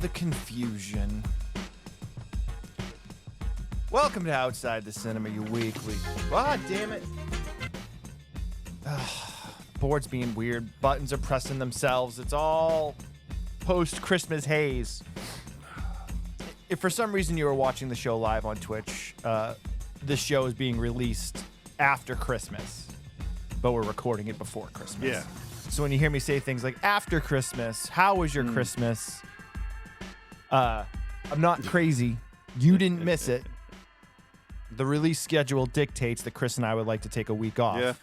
the confusion. Welcome to Outside the Cinema, your weekly. God damn it. Board's being weird. Buttons are pressing themselves. It's all post-Christmas haze. If for some reason you were watching the show live on Twitch, this show is being released after Christmas, but we're recording it before Christmas. Yeah. So when you hear me say things like, after Christmas, how was your Christmas? I'm not crazy. You didn't miss it. The release schedule dictates that Chris and I would like to take a week off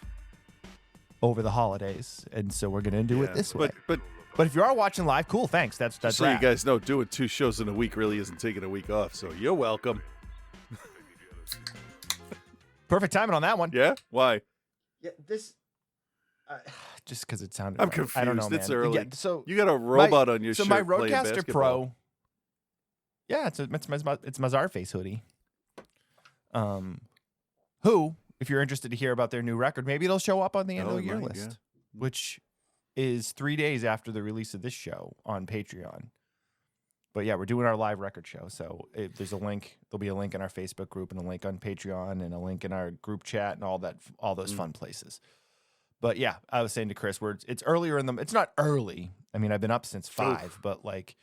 over the holidays, and so we're going to do it this way. But if you are watching live, cool, thanks. That's so rad. you guys know, doing 2 shows in a week really isn't taking a week off, so you're welcome. Perfect timing on that one. Yeah? Why? Yeah, this... just because it sounded. I'm right. confused. I don't know, It's man. early. Yeah, so You got a robot on your so shirt. my playing Rodecaster basketball. Pro. Yeah, it's my Czarface hoodie. Who, if you're interested to hear about their new record, maybe it'll show up on the end of the year list, which is 3 days after the release of this show on Patreon. But yeah, we're doing our live record show. So there's a link. There'll be a link in our Facebook group and a link on Patreon and a link in our group chat and all those fun places. But yeah, I was saying to Chris, it's earlier in the. It's not early. I mean, I've been up since 5, but like,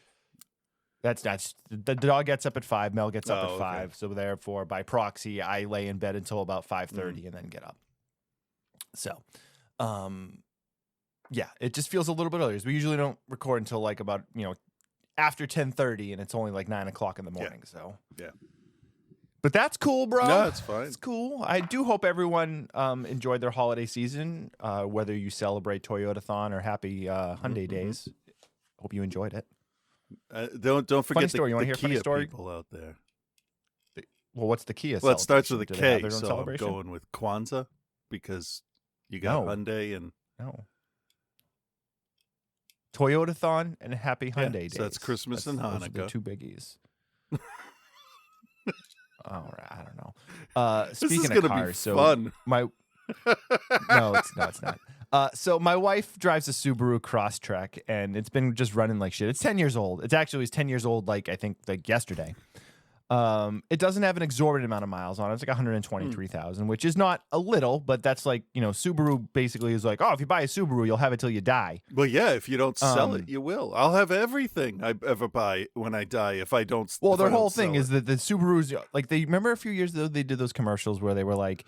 that's the dog gets up at 5. Mel gets up at 5. So therefore, by proxy, I lay in bed until about 5:30 and then get up. So, yeah, it just feels a little bit earlier. We usually don't record until like about after 10:30, and it's only like 9 o'clock in the morning. Yeah. So yeah. But that's cool, bro. No, it's fine. It's cool. I do hope everyone enjoyed their holiday season, whether you celebrate Toyotathon or Happy Hyundai Days. Hope you enjoyed it. Don't forget funny story. You want to hear a funny Kia story? people out there. Well, what's the Kia? Well, it starts with a celebration? Do they have K, their own so I'm celebration? going with Kwanzaa because you got Hyundai and Toyotathon and Happy Hyundai Days. So that's Christmas and Those are Hanukkah. the 2 biggies. Oh, I don't know. Speaking this is of gonna cars, be so fun. no, it's not. So my wife drives a Subaru Crosstrek, and it's been just running like shit. It's 10 years old. It's 10 years old, like I think like yesterday. It doesn't have an exorbitant amount of miles on it. It's like 123,000, which is not a little, but that's like, Subaru basically is like, oh, if you buy a Subaru, you'll have it till you die. Well, yeah, if you don't sell it, you will. I'll have everything I ever buy when I die if I don't. Well, their whole thing is that the Subarus, like they remember a few years ago they did those commercials where they were like,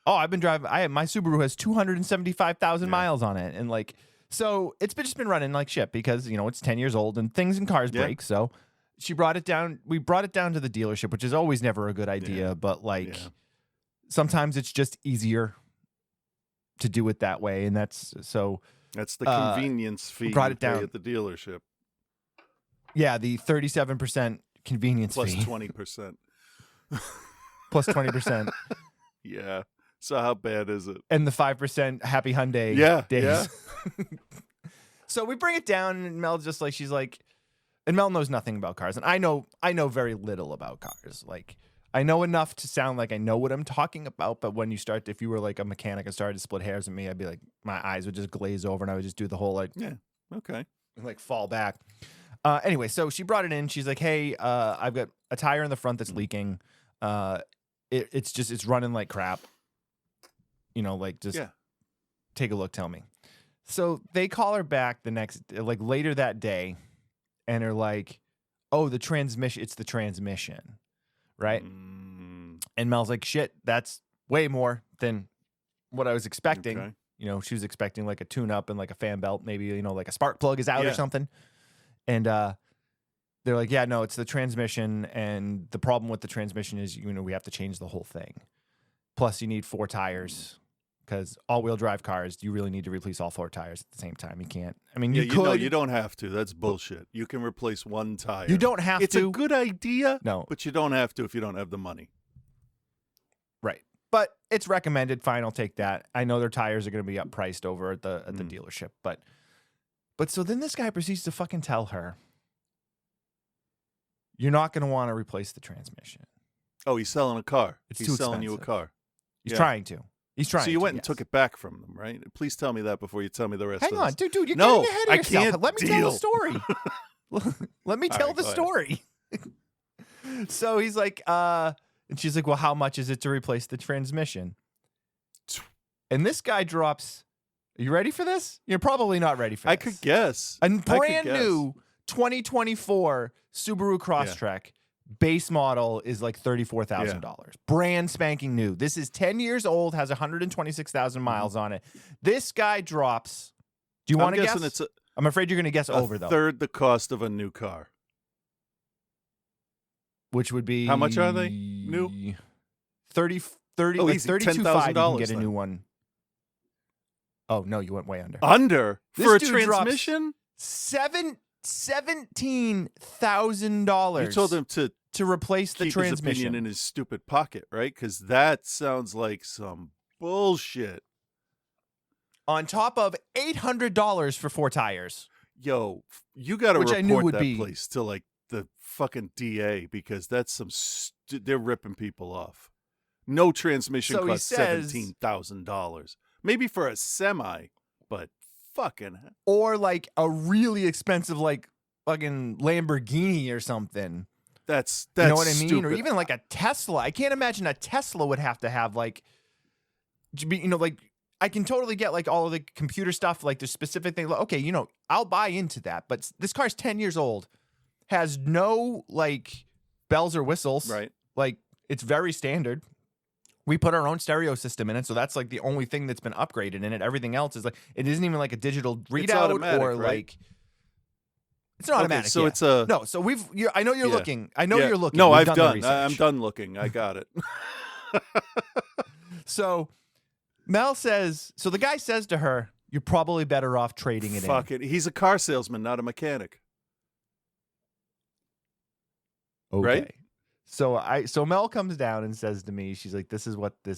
oh, I've been driving. My Subaru has 275,000 miles on it, and like so it's just been running like shit because it's 10 years old and things in cars break. So she brought it down. We brought it down to the dealership, which is always never a good idea, but like sometimes it's just easier to do it that way, and that's the convenience fee brought you it down pay at the dealership. Yeah, the 37% convenience Plus fee 20%. plus 20%. Yeah. So how bad is it? And the 5% Happy Hyundai days. Yeah. So we bring it down, and Mel's just like, she's like, and Mel knows nothing about cars, and I know very little about cars. Like, I know enough to sound like I know what I'm talking about, but when if you were like a mechanic and started to split hairs at me, I'd be like, my eyes would just glaze over, and I would just do the whole like, okay, like fall back. Anyway, so she brought it in. She's like, hey, I've got a tire in the front that's leaking. It's running like crap. Take a look, tell me. So they call her back later that day, and are like, oh, it's the transmission, right? And Mel's like, shit, that's way more than what I was expecting. Okay. She was expecting like a tune-up and like a fan belt, maybe, like a spark plug is out or something. And they're like, yeah, no, it's the transmission, and the problem with the transmission is, we have to change the whole thing. Plus, you need 4 tires. Because all-wheel drive cars, you really need to replace all 4 tires at the same time. You can't. I mean, you could. You don't have to. That's bullshit. You can replace 1 tire. You don't have to. It's a good idea. No, but you don't have to if you don't have the money. Right. But it's recommended. Fine, I'll take that. I know their tires are going to be priced over at the dealership. But so then this guy proceeds to fucking tell her, you're not going to want to replace the transmission. Oh, he's selling a car. It's he's too selling expensive. you a car. He's trying to. So you went and took it back from them, right? Please tell me that before you tell me the rest Hang of on, this. dude, you're No, getting ahead of I yourself. can't Let me tell the story. let me tell the story. So he's like, and she's like, well, how much is it to replace the transmission? And this guy drops, are you ready for this? You're probably not ready for this. I could guess. A brand new 2024 Subaru Crosstrek base model is like $34,000. Brand spanking new. This is 10 years old, has 126,000 miles on it. This guy drops, do you want to guess? I'm afraid you're going to guess over, though. Third the cost of a new car. Which would be... How much are they new? 32,500 you can get a new one. Oh, no, you went way under. Under? This for a transmission? $17,000. You told him to replace the transmission. Keep his opinion in his stupid pocket, right? Because that sounds like some bullshit. On top of $800 for 4 tires. Yo, you got to report that place to like the fucking DA because that's some they're ripping people off. No transmission costs $17,000. Maybe for a semi, but fucking. Or like a really expensive like fucking Lamborghini or something. That's you know what I mean? stupid. Or even like a Tesla. I can't imagine a Tesla would have to have like, you know, like I can totally get like all of the computer stuff, like the specific thing. Okay, you know, I'll buy into that. But this car's 10 years old, has no like bells or whistles. Right. Like it's very standard. We put our own stereo system in it, so that's like the only thing that's been upgraded in it. Everything else is like it isn't even like a digital readout or like it's not automatic. So it's a no. So I know you're looking. I know you're looking. No, We've I've done. I'm done looking. I got it. So Mel says. So the guy says to her, "You're probably better off trading it in." Fuck it. He's a car salesman, not a mechanic. Okay. Right? So Mel comes down and says to me, she's like, this is what they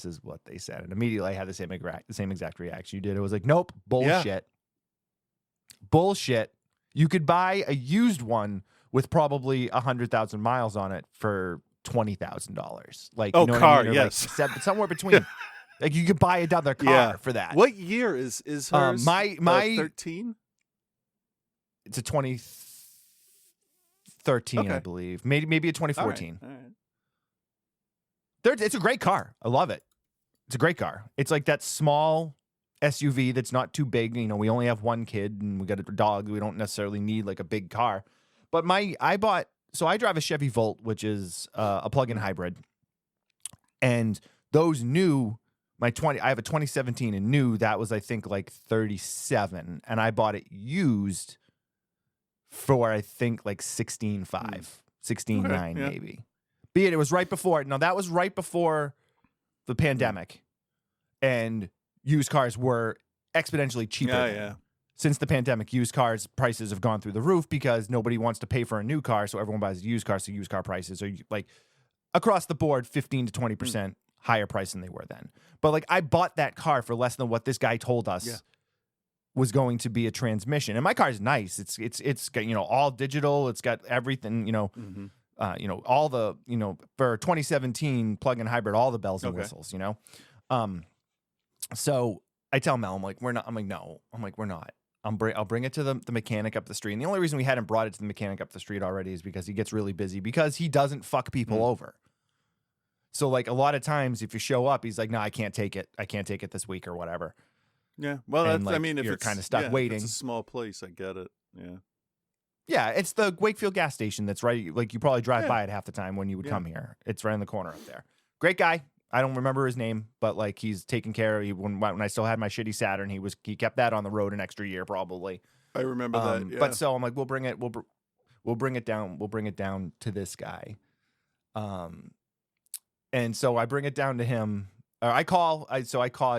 said. And immediately I had the same exact reaction you did. It was like, nope, bullshit. Yeah. Bullshit. You could buy a used one with probably 100,000 miles on it for $20,000. Like, you know car, what I mean? yes. Like somewhere between. Like you could buy another car for that. What year is hers? My 13? It's a 2013, I believe. Maybe a 2014. All right. It's a great car. I love it. It's a great car. It's like that small SUV that's not too big. You know, we only have one kid and we got a dog. We don't necessarily need like a big car. But I drive a Chevy Volt, which is a plug-in hybrid. And those new, I have a 2017 and new, that was I think like 37. And I bought it used for I think like 16.5, 16.9 maybe. Be it was right before. Now that was right before the pandemic, and used cars were exponentially cheaper. Yeah. Since the pandemic, used cars prices have gone through the roof because nobody wants to pay for a new car, so everyone buys a used car. So used car prices are like across the board 15 to 20% higher price than they were then. But like I bought that car for less than what this guy told us was going to be a transmission, and my car's nice. It's got, you know, all digital. It's got everything, you know. You know, all the, you know, for 2017 plug-in hybrid, all the bells and whistles, you know? So I tell Mel, I'm like, we're not. I'll bring it to the mechanic up the street. And the only reason we hadn't brought it to the mechanic up the street already is because he gets really busy because he doesn't fuck people over. So like a lot of times if you show up, he's like, no, I can't take it. I can't take it this week or whatever. Yeah. Well, and, I mean, if you're it's kind of stuck waiting. If it's a small place, I get it. Yeah. Yeah, it's the Wakefield gas station that's right. Like you probably drive by it half the time when you would come here. It's right in the corner up there. Great guy. I don't remember his name, but like he's taken care of. When I still had my shitty Saturn, he kept that on the road an extra year probably. I remember that. Yeah. But so I'm like, we'll bring it down. We'll bring it down to this guy. And so I bring it down to him. I call. I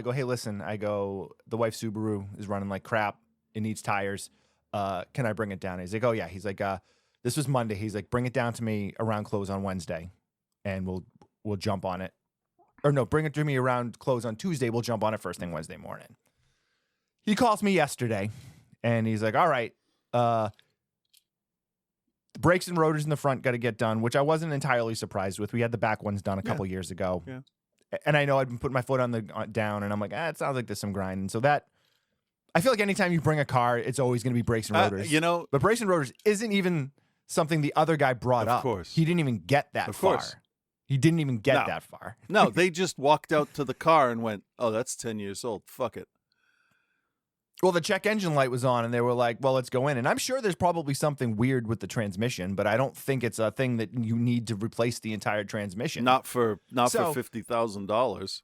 go, hey, listen. I go, the wife's Subaru is running like crap. It needs tires. Can I bring it down? He's like, oh yeah. He's like, this was Monday. He's like, bring it down to me around close on Wednesday, and we'll jump on it. Or no, bring it to me around close on Tuesday. We'll jump on it first thing Wednesday morning. He calls me yesterday, and he's like, all right, the brakes and rotors in the front got to get done, which I wasn't entirely surprised with. We had the back ones done a couple years ago. Yeah. And I know I'd been putting my foot on the down, and I'm like, it sounds like there's some grind. And so that I feel like anytime you bring a car, it's always going to be brakes and rotors. But brakes and rotors isn't even something the other guy brought up. Of course. He didn't even get that far. Of course. He didn't even get that far. No, they just walked out to the car and went, oh, that's 10 years old. Fuck it. Well, the check engine light was on, and they were like, well, let's go in. And I'm sure there's probably something weird with the transmission, but I don't think it's a thing that you need to replace the entire transmission. Not for $50,000.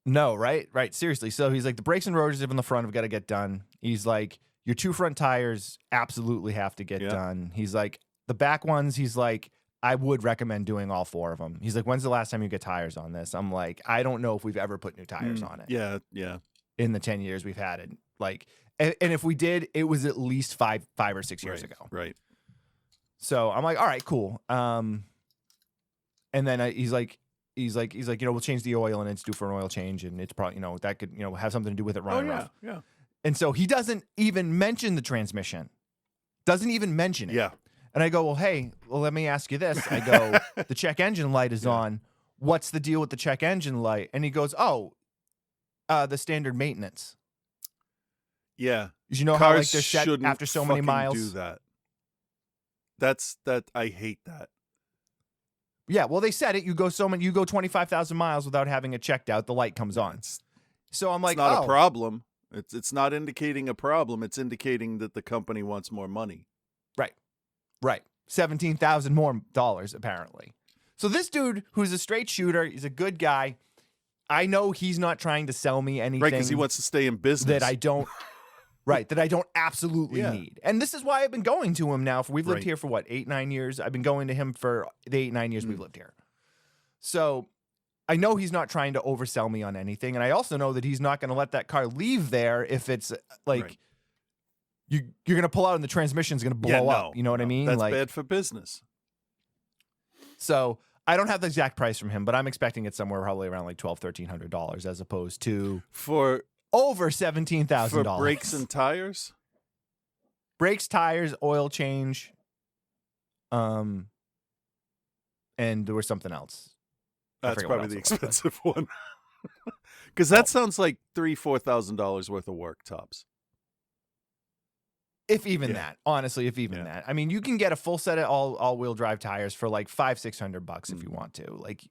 No, right? Right. Seriously. So he's like, the brakes and rotors in the front have got to get done. He's like, your 2 front tires absolutely have to get done. He's like, the back ones, he's like, I would recommend doing all 4 of them. He's like, when's the last time you get tires on this? I'm like, I don't know if we've ever put new tires on it. Yeah, yeah. In the 10 years we've had it. Like, and if we did, it was at least five or 6 years ago. Right. So I'm like, all right, cool. And then he's like, we'll change the oil and it's due for an oil change. And it's probably, that could, have something to do with it running rough. Yeah. And so he doesn't even mention the transmission. Doesn't even mention it. Yeah. And I go, well, hey, let me ask you this. I go, the check engine light is on. What's the deal with the check engine light? And he goes, the standard maintenance. Yeah. You know Cars how like they're set after so many miles? Do that. I hate that. Yeah, well, they said it. You go 25,000 miles without having it checked out. The light comes on. So I'm like, it's not a problem. It's not indicating a problem. It's indicating that the company wants more money. Right. $17,000 more apparently. So this dude, who's a straight shooter, he's a good guy. I know he's not trying to sell me anything. Right, because he wants to stay in business. That I don't. Right, that I don't absolutely need. And this is why I've been going to him now. We've lived here for what, 8-9 years? I've been going to him for the 8-9 years we've lived here. So I know he's not trying to oversell me on anything. And I also know that he's not going to let that car leave there if it's like you're going to pull out and the transmission's going to blow up. You know what I mean? That's bad for business. So I don't have the exact price from him, but I'm expecting it somewhere probably around like $1,200-$1,300 as opposed to for over $17,000 for brakes and tires. Brakes, tires, oil change, and there was something else. That's probably the expensive one, because that sounds like $3,000-$4,000 worth of work tops. If even that, honestly, if even that. I mean, you can get a full set of all-wheel drive tires for like $500-$600 if you want to. Like,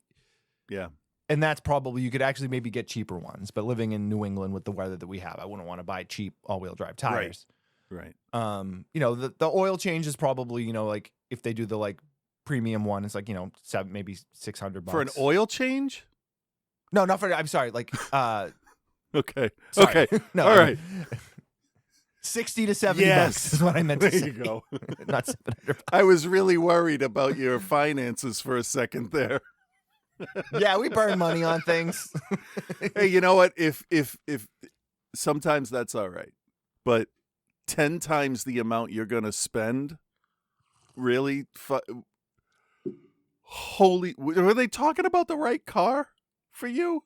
and that's probably, you could actually maybe get cheaper ones. But living in New England with the weather that we have, I wouldn't want to buy cheap all-wheel drive tires. Right. The oil change is probably, like if they do the like premium one, it's like maybe $600 for an oil change. No, not for. I'm sorry. Like, okay. Sorry. Okay. No. All right. $60 to $70 is what I meant to say. There you go. Not $700. I was really worried about your finances for a second there. Yeah, we burn money on things. Hey, you know what? If sometimes that's all right, but 10 times the amount you're going to spend, really? Holy, were they talking about the right car for you?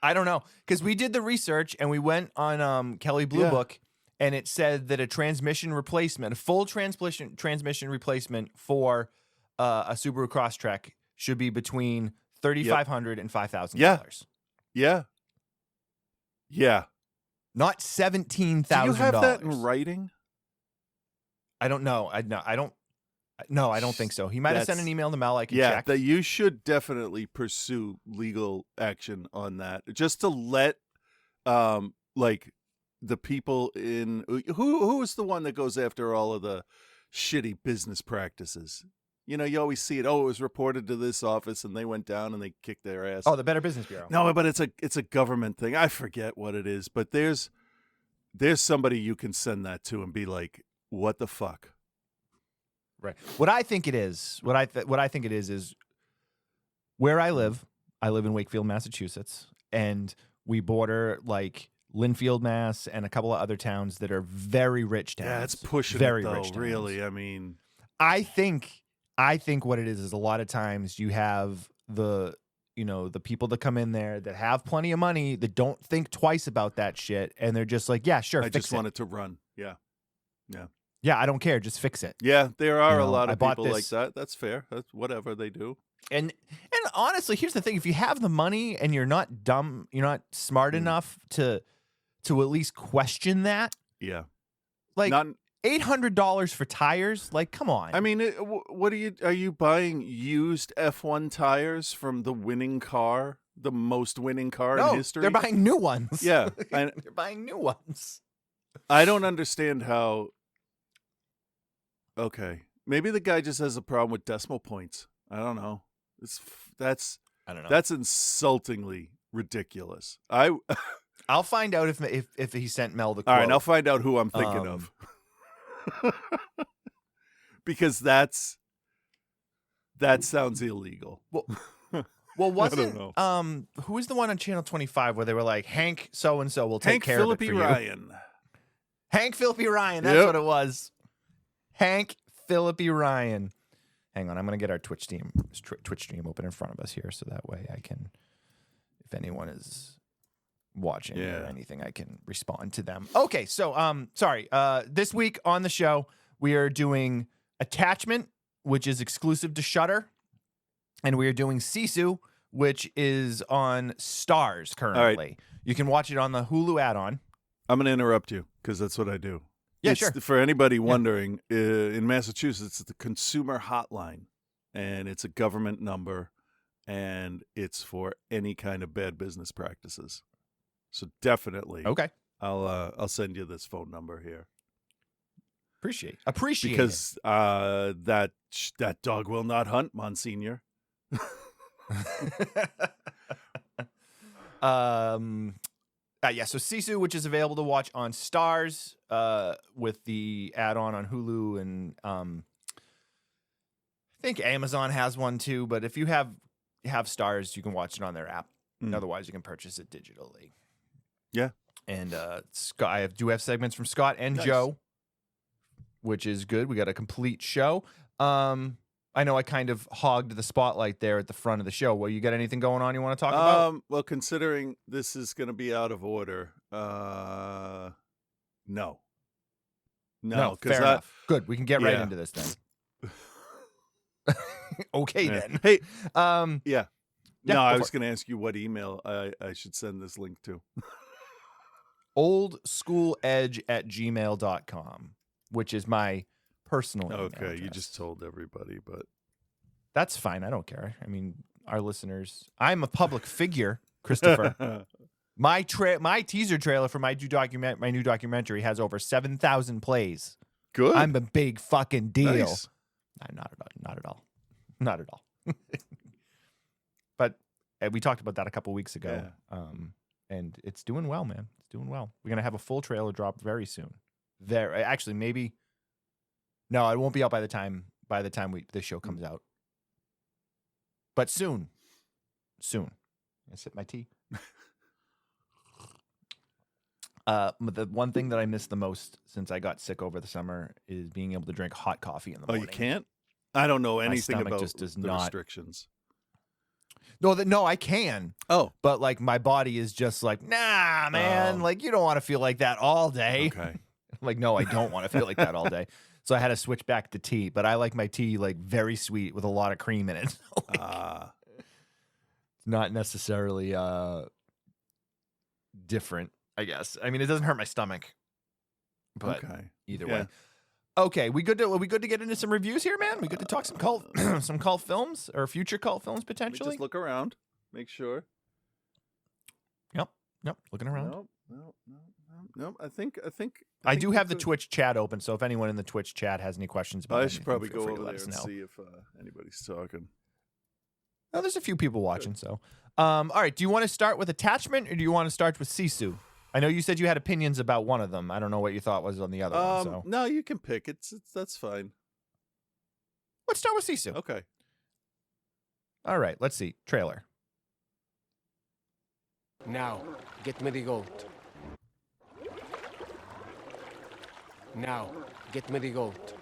I don't know, because we did the research and we went on Kelley Blue Book. And it said that a transmission replacement, a full transmission replacement for a Subaru Crosstrek should be between $3,500 and $5,000. Yeah. Not $17,000. Do you have that in writing? I don't know. I don't think so. He might have sent an email to Mel. I can check. That you should definitely pursue legal action on that, just to let the people in who is the one that goes after all of the shitty business practices? You always see it. Oh, it was reported to this office and they went down and they kicked their ass. Oh, the Better Business Bureau. No, but it's a government thing. I forget what it is, but there's somebody you can send that to and be like, what the fuck? Right. What I think it is, what I think it is where I live in Wakefield, Massachusetts, and we border like Linfield, Mass, and a couple of other towns that are very rich towns. Yeah, it's pushing very it, though, rich towns. Really. I mean, I think what it is a lot of times you have the people that come in there that have plenty of money that don't think twice about that shit, and they're just like, yeah, sure, I just want it to run. Yeah. Yeah, I don't care, just fix it. Yeah, there are a lot of people like that. That's fair. That's whatever they do. And honestly, here's the thing: if you have the money and you're not dumb, you're not smart enough to to at least question that. Yeah. Like $800 for tires? Like, come on. I mean, what are you buying used F1 tires from the winning car, the most winning car in history? They're buying new ones. Yeah. They're buying new ones. I don't understand how. Okay. Maybe the guy just has a problem with decimal points. I don't know. I don't know. That's insultingly ridiculous. I'll find out if he sent Mel the quote. All right, I'll find out who I'm thinking of. Because that sounds illegal. Well, wasn't who was the one on Channel 25 where they were like, Hank so and so will take care of it for you? Hank Phillippe Ryan. That's what it was. Hank Phillippe Ryan. Hang on, I'm gonna get our Twitch stream open in front of us here, so that way I can, if anyone is watching or anything, I can respond to them. Okay, so sorry. This week on the show we are doing Attachment, which is exclusive to Shudder, and we are doing Sisu, which is on Stars currently. Right. You can watch it on the Hulu add-on. I'm gonna interrupt you because that's what I do. Yeah, sure. For anybody wondering, in Massachusetts, it's the Consumer Hotline, and it's a government number, and it's for any kind of bad business practices. So definitely, okay, I'll send you this phone number here. Appreciate because that dog will not hunt, Monsignor. Yeah, so Sisu, which is available to watch on Stars, with the add-on on Hulu, and I think Amazon has one too. But if you have Stars, you can watch it on their app. Otherwise, you can purchase it digitally. Yeah, and I do have segments from Scott and Joe, which is good. We got a complete show. I know I kind of hogged the spotlight there at the front of the show. Well, you got anything going on you want to talk about? Well, considering this is going to be out of order, no. Fair enough. Good. We can get right into this then. Okay, then. Hey, yeah. No, I was going to ask you what email I should send this link to. oldschooledge@gmail.com, which is my personal email address. You just told everybody, but that's fine. I don't care. I mean, our listeners. I'm a public figure, Christopher. My teaser trailer for my new documentary has over 7,000 plays. Good. I'm a big fucking deal. Nice. Not at all. But we talked about that a couple weeks ago. Yeah. And it's doing well, man. It's doing well. We're gonna have a full trailer drop very soon. Actually, maybe. No, it won't be out by the time this show comes out. But soon. I sip my tea. The one thing that I miss the most since I got sick over the summer is being able to drink hot coffee in the morning. Oh, you can't? I don't know anything about just does the restrictions. No, I can. Oh. But like my body is just like, nah, man. Like you don't want to feel like that all day. Okay. Like, no, I don't want to feel like that all day. So I had to switch back to tea, but I like my tea like very sweet with a lot of cream in it. Not necessarily different, I guess. I mean, it doesn't hurt my stomach. But either way. Okay, we good to get into some reviews here, man? We good to talk some cult films or future cult films potentially? Just look around. Make sure. Yep, looking around. No, I think I do have the Twitch chat open, so if anyone in the Twitch chat has any questions about it, I should probably go over there and see if anybody's talking. Oh, there's a few people watching, so. All right, do you want to start with Attachment or do you want to start with Sisu? I know you said you had opinions about one of them. I don't know what you thought was on the other one. So. No, you can pick. That's fine. Let's start with Sisu. Okay. All right, let's see. Trailer. Now, get me the goat. Now, get me the goat.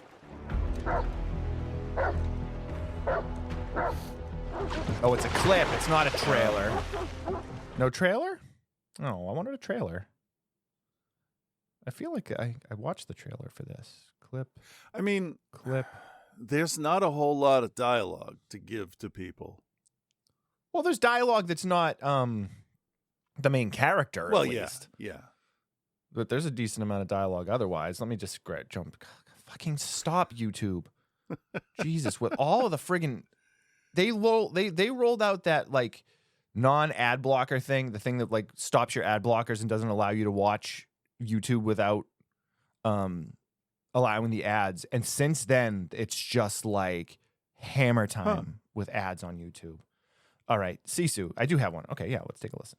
Oh, it's a clip. It's not a trailer. No trailer? Oh, I wanted a trailer. I feel like I watched the trailer for this. Clip. I mean, clip. There's not a whole lot of dialogue to give to people. Well, there's dialogue that's not the main character. Well, at least. Yeah. but there's a decent amount of dialogue otherwise. Let me just jump. Fucking stop, YouTube. Jesus, with all of the friggin'... They rolled out that, like, non-ad blocker thing, the thing that, like, stops your ad blockers and doesn't allow you to watch YouTube without allowing the ads. And since then, it's just, like, hammer time with ads on YouTube. All right, Sisu. I do have one. Okay, yeah, let's take a listen.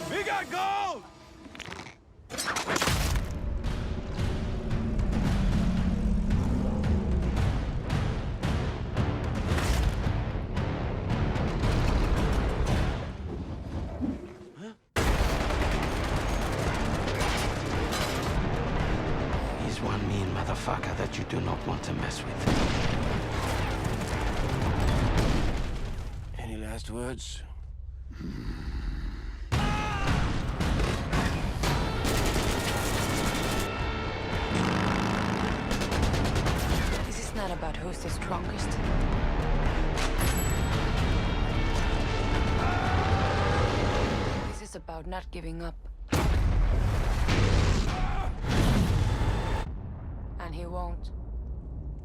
We got gold! He's one mean motherfucker that you do not want to mess with. Any last words? This is not about who's the strongest. This is about not giving up. And he won't.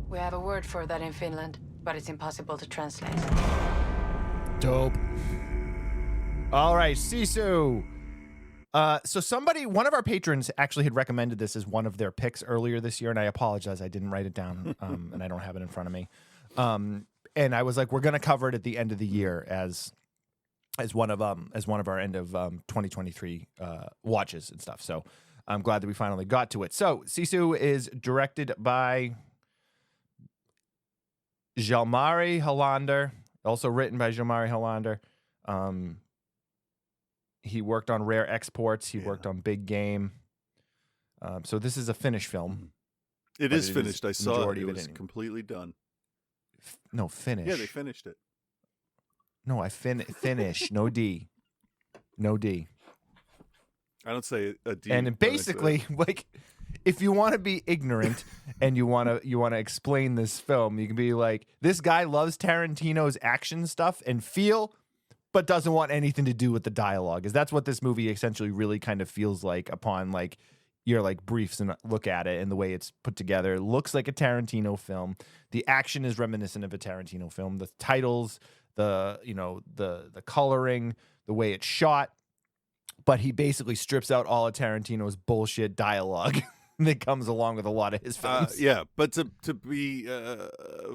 We have a word for that in Finland, but it's impossible to translate. Dope. All right, Sisu. So one of our patrons actually had recommended this as one of their picks earlier this year, and I apologize, I didn't write it down, and I don't have it in front of me. And I was like, we're going to cover it at the end of the year as one of our end of 2023 watches and stuff. So I'm glad that we finally got to it. So Sisu is directed by Jalmari Hollander, also written by Jalmari Hollander. He worked on Rare Exports. He worked on Big Game. So this is a Finnish film. It is finished. I saw it. It was completely done. No, Finnish. Yeah, they finished it. No, finish. No D. No D. I don't say a D. And basically, like, if you want to be ignorant and you want to explain this film, you can be like, this guy loves Tarantino's action stuff and feel, but doesn't want anything to do with the dialogue. Is that's what this movie essentially really kind of feels like upon like your like briefs and look at it and the way it's put together. It looks like a Tarantino film. The action is reminiscent of a Tarantino film. The titles, the coloring, the way it's shot. But he basically strips out all of Tarantino's bullshit dialogue that comes along with a lot of his films. Yeah, but to be,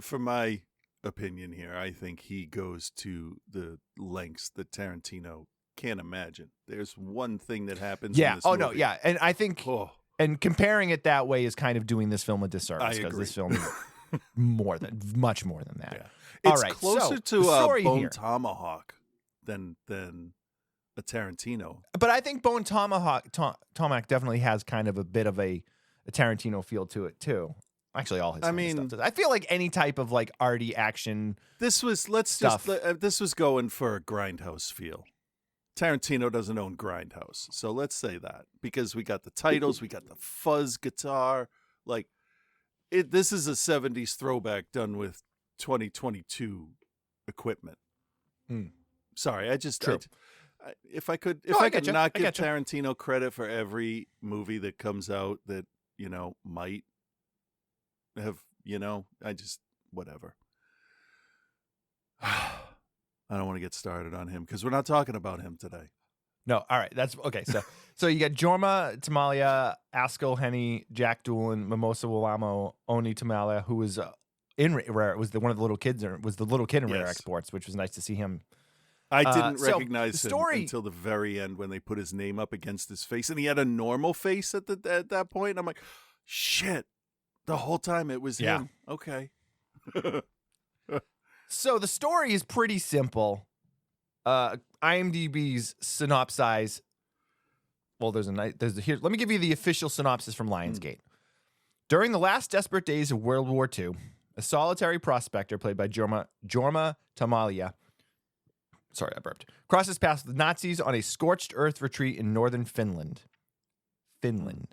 from my opinion here, I think he goes to the lengths that Tarantino can't imagine. There's one thing that happens. Yeah. In this movie. No. Yeah. And I think, and comparing it that way is kind of doing this film a disservice because this film is much more than that. Yeah. All right. Closer to Bone Tomahawk than a Tarantino. But I think Bone Tomahawk definitely has kind of a bit of a Tarantino feel to it too. Actually, all his stuff does. I feel like any type of like arty action. This was this was going for a Grindhouse feel. Tarantino doesn't own Grindhouse, so let's say that because we got the titles, we got the fuzz guitar, like it. This is a '70s throwback done with 2022 equipment. Sorry, if I could not give Tarantino credit for every movie that comes out that might have I just whatever. I don't want to get started on him because we're not talking about him today. No, all right, that's okay. So you got Jorma Tamalia, Askell Henny, Jack Doolan, Mimosa Walamo, Oni Tamalia, who was in Rare. Was one of the little kids, or was the little kid in Rare Exports, which was nice to see him. I didn't recognize him until the very end when they put his name up against his face, and he had a normal face at that point. And I'm like, shit! The whole time it was him. Okay. So the story is pretty simple. IMDb's synopsis. Well, there's here. Let me give you the official synopsis from Lionsgate. During the last desperate days of World War II, a solitary prospector played by Jorma Tamalia, sorry, I burped, crosses past the Nazis on a scorched earth retreat in northern Finland. When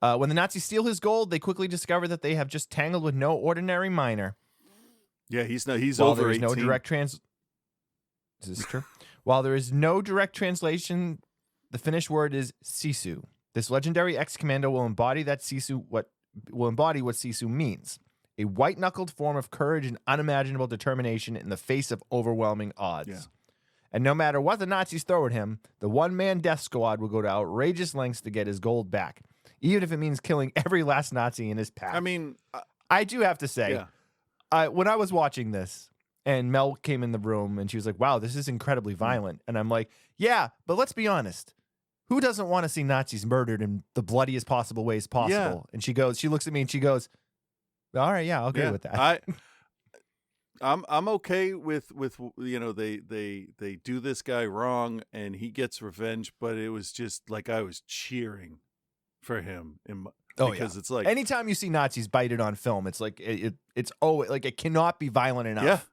the Nazis steal his gold, they quickly discover that they have just tangled with no ordinary miner. Yeah, he's over there is 18. No direct Is this true? While there is no direct translation, the Finnish word is Sisu. This legendary ex-commando will embody what Sisu means. A white-knuckled form of courage and unimaginable determination in the face of overwhelming odds. Yeah. And no matter what the Nazis throw at him, the one-man death squad will go to outrageous lengths to get his gold back, even if it means killing every last Nazi in his path. I mean, I do have to say, when I was watching this, and Mel came in the room, and she was like, wow, this is incredibly violent. And I'm like, yeah, but let's be honest. Who doesn't want to see Nazis murdered in the bloodiest possible ways possible? Yeah. And she looks at me, and she goes, all right, yeah, I'll agree with that. I'm okay with they do this guy wrong and he gets revenge, but it was just like I was cheering for him because it's like anytime you see Nazis bited on film, it's like it cannot be violent enough.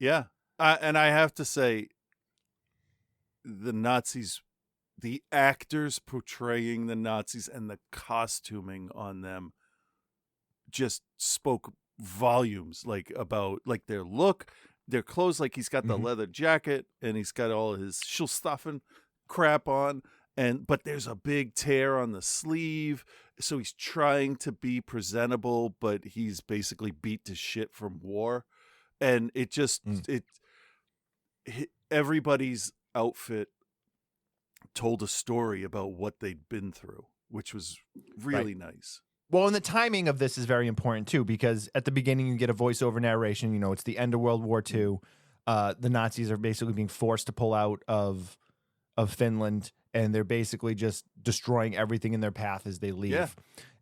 Yeah. And I have to say, the Nazis, the actors portraying the Nazis and the costuming on them just spoke volumes, about their look, their clothes. Like he's got the leather jacket and he's got all his Schulstaffen crap on, but there's a big tear on the sleeve, so he's trying to be presentable, but he's basically beat to shit from war. And it just everybody's outfit told a story about what they'd been through, which was really nice. Well, and the timing of this is very important, too, because at the beginning you get a voiceover narration. You know, it's the end of World War II. The Nazis are basically being forced to pull out of Finland, and they're basically just destroying everything in their path as they leave. Yeah.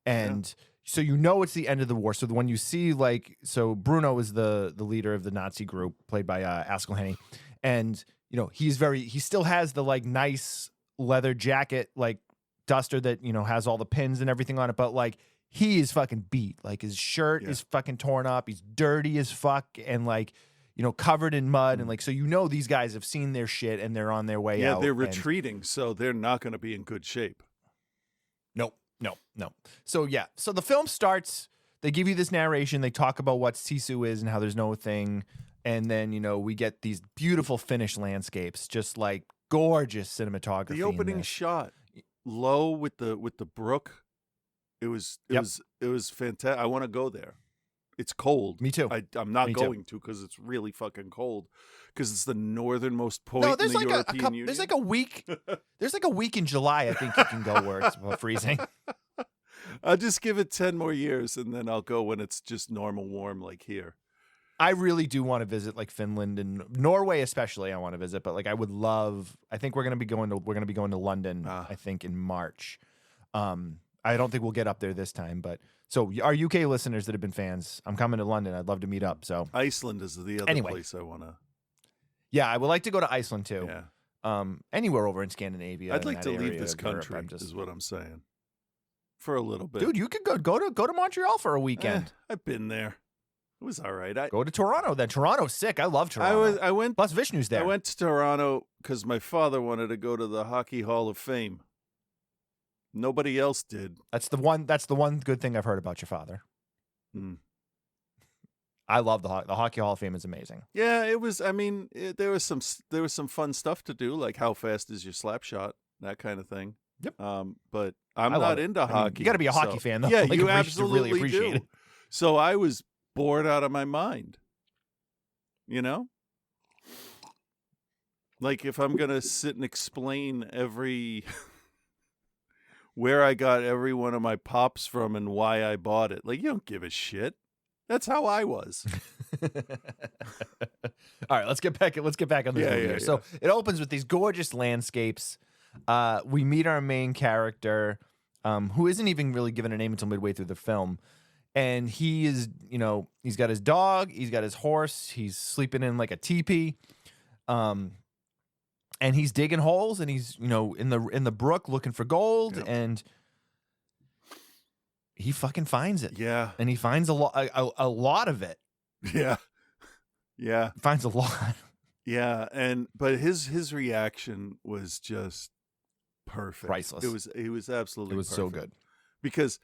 And so you know it's the end of the war. So when you see, Bruno is the leader of the Nazi group, played by Askelhenny, and, you know, he still has the, nice leather jacket, duster that, you know, has all the pins and everything on it, but, he is fucking beat. His shirt is fucking torn up. He's dirty as fuck and covered in mud. And so, you know, these guys have seen their shit and they're on their way out. Yeah, they're retreating. So they're not going to be in good shape. No. So the film starts, they give you this narration. They talk about what Sisu is and how there's no thing. And then, you know, we get these beautiful Finnish landscapes, just gorgeous cinematography. The opening shot low with the brook. It was fantastic. I want to go there. It's cold. Me too. I'm not going to because it's really fucking cold. Because it's the northernmost point in the European Union. There's a week. There's a week in July. I think you can go where it's freezing. I'll just give it 10 more years, and then I'll go when it's just normal warm like here. I really do want to visit Finland and Norway, especially. I want to visit, but I would love. I think we're gonna be going to London. I think in March. I don't think we'll get up there this time, but so our UK listeners that have been fans, I'm coming to London. I'd love to meet up. So Iceland is the other place I want to. Yeah, I would like to go to Iceland too. Yeah. Anywhere over in Scandinavia. I'd like to leave this country. Is what I'm saying. For a little bit, dude. You could go to Montreal for a weekend. I've been there. It was all right. Go to Toronto then. Toronto's sick. I love Toronto. I went. Plus Vishnu's there. I went to Toronto because my father wanted to go to the Hockey Hall of Fame. Nobody else did. That's the one good thing I've heard about your father. I love the Hockey Hall of Fame is amazing. Yeah, it was. I mean, there was some fun stuff to do, like how fast is your slap shot, that kind of thing. Yep. But I'm not into hockey. You got to be a hockey fan, though. Yeah, you absolutely really appreciate do. it. So I was bored out of my mind. You know, if I'm gonna sit and explain where I got every one of my pops from and why I bought it, you don't give a shit. That's how I was. All right, let's get back on the movie here. So it opens with these gorgeous landscapes. We meet our main character, who isn't even really given a name until midway through the film. And he is, he's got his dog, he's got his horse, he's sleeping in a teepee. And he's digging holes, and he's in the brook looking for gold, and he fucking finds it. Yeah, and he finds a lot of it. Yeah, yeah, finds a lot. Yeah, but his reaction was just perfect, priceless. It was absolutely perfect. So good because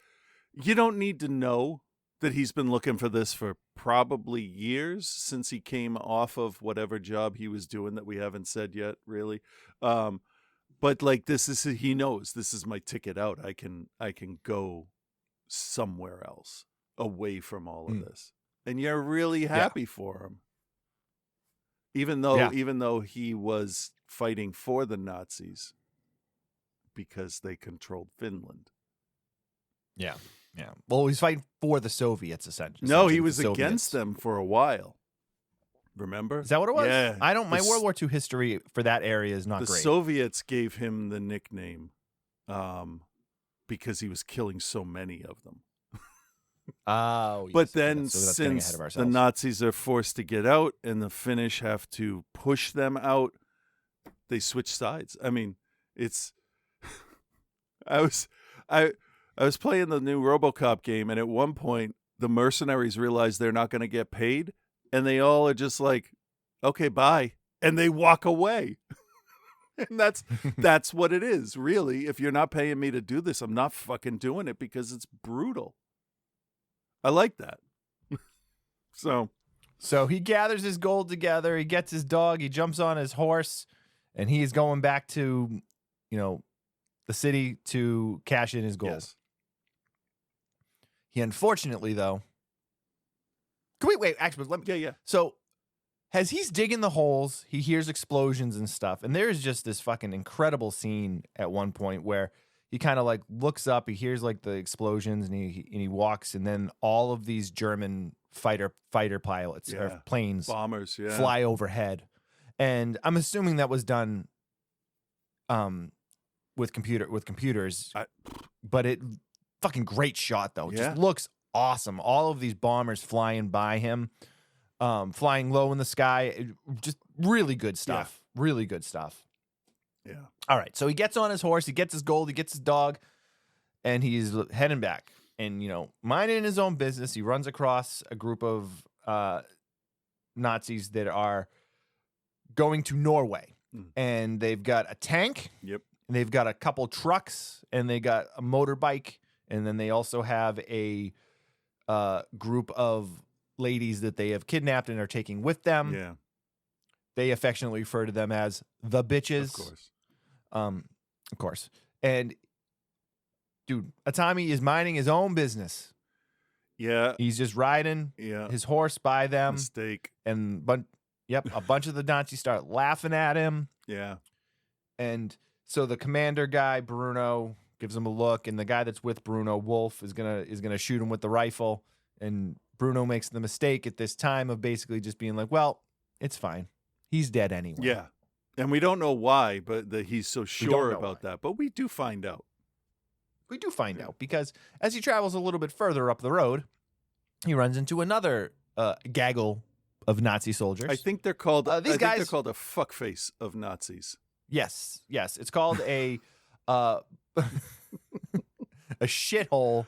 you don't need to know that he's been looking for this for probably years since he came off of whatever job he was doing that we haven't said yet, really. But like he knows this is my ticket out. I can go somewhere else away from all of this. And you're really happy for him. Even though he was fighting for the Nazis because they controlled Finland. Yeah. Yeah. Well, he's fighting for the Soviets, essentially. No, he was against them for a while. Remember? Is that what it was? Yeah. My World War II history for that area is not great. The Soviets gave him the nickname because he was killing so many of them. Oh, yes. But then since the Nazis are forced to get out and the Finnish have to push them out, they switch sides. I mean, it's I was playing the new RoboCop game, and at one point the mercenaries realize they're not going to get paid, and they all are just like, "Okay, bye," and they walk away. And that's what it is, really. If you're not paying me to do this, I'm not fucking doing it because it's brutal. I like that. So he gathers his gold together. He gets his dog. He jumps on his horse, and he's going back to, the city to cash in his gold. Yes. He unfortunately, though. Can we wait? Actually, let me. Yeah. So, as he's digging the holes, he hears explosions and stuff, and there's just this fucking incredible scene at one point where he kind of like looks up, he hears like the explosions, and he walks, and then all of these German fighter pilots or planes, bombers, fly overhead, and I'm assuming that was done, with computers, but it fucking great shot though. It just looks awesome. All of these bombers flying by him, flying low in the sky, just really good stuff. Really good stuff. Yeah. All right. So he gets on his horse, he gets his gold, he gets his dog, and he's heading back. And, minding his own business, he runs across a group of Nazis that are going to Norway. And they've got a tank. Yep. And they've got a couple trucks, and they got a motorbike. And then they also have a group of ladies that they have kidnapped and are taking with them. Yeah. They affectionately refer to them as the bitches. Of course. And dude, Atami is minding his own business. Yeah. He's just riding his horse by them. Mistake. And a bunch of the Nazis start laughing at him. Yeah. And so the commander guy, Bruno, gives him a look, and the guy that's with Bruno, Wolf, is gonna shoot him with the rifle. And Bruno makes the mistake at this time of basically just being like, well, it's fine. He's dead anyway. Yeah. And we don't know why, but he's so sure about that. But we do find out. We do find out because as he travels a little bit further up the road, he runs into another gaggle of Nazi soldiers. I think they're called these guys. They're called a fuckface of Nazis. Yes. It's called a a shithole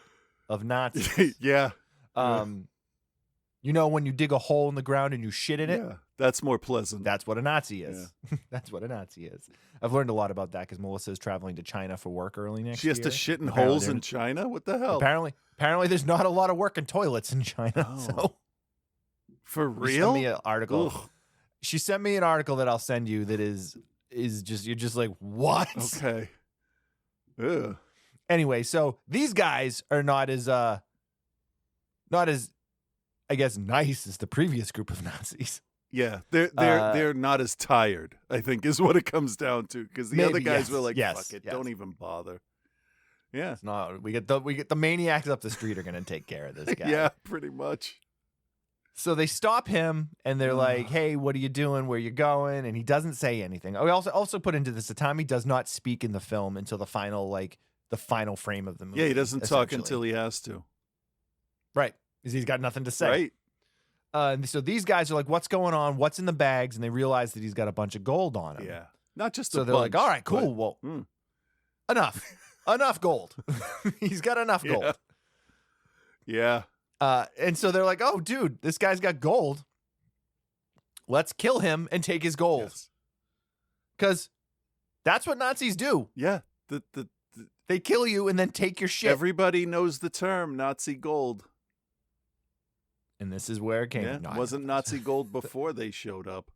of Nazis. Yeah. When you dig a hole in the ground and you shit in it? Yeah, that's more pleasant. That's what a Nazi is. Yeah. That's what a Nazi is. I've learned a lot about that because Melissa is traveling to China for work early next year. She has to shit in holes in China? What the hell? Apparently there's not a lot of work in toilets in China. Oh. So for real? She sent me an article. Ugh. She sent me an article that I'll send you that is just, you're just like, what? Okay. Ugh. Anyway, so these guys are not as I guess nice as the previous group of Nazis. Yeah, they're not as tired, I think, is what it comes down to. Because the other guys were like, "Fuck it, don't even bother." Yeah, it's not. We get the maniacs up the street are going to take care of this guy. Yeah, pretty much. So they stop him and they're like, "Hey, what are you doing? Where you going?" And he doesn't say anything. We also put into this, Atami does not speak in the film until the final frame of the movie. Yeah, he doesn't talk until he has to. Right. Because he's got nothing to say. Right. And so these guys are like, what's going on? What's in the bags? And they realize that he's got a bunch of gold on him. Yeah. Not just so a they're like, bunch, all right, cool. Well, enough gold. He's got enough gold. Yeah. And so they're like, oh, dude, this guy's got gold. Let's kill him and take his gold. Because that's what Nazis do. Yeah. They kill you and then take your shit. Everybody knows the term Nazi gold. And this is where it came. Yeah. No, Wasn't Nazi gold before they showed up.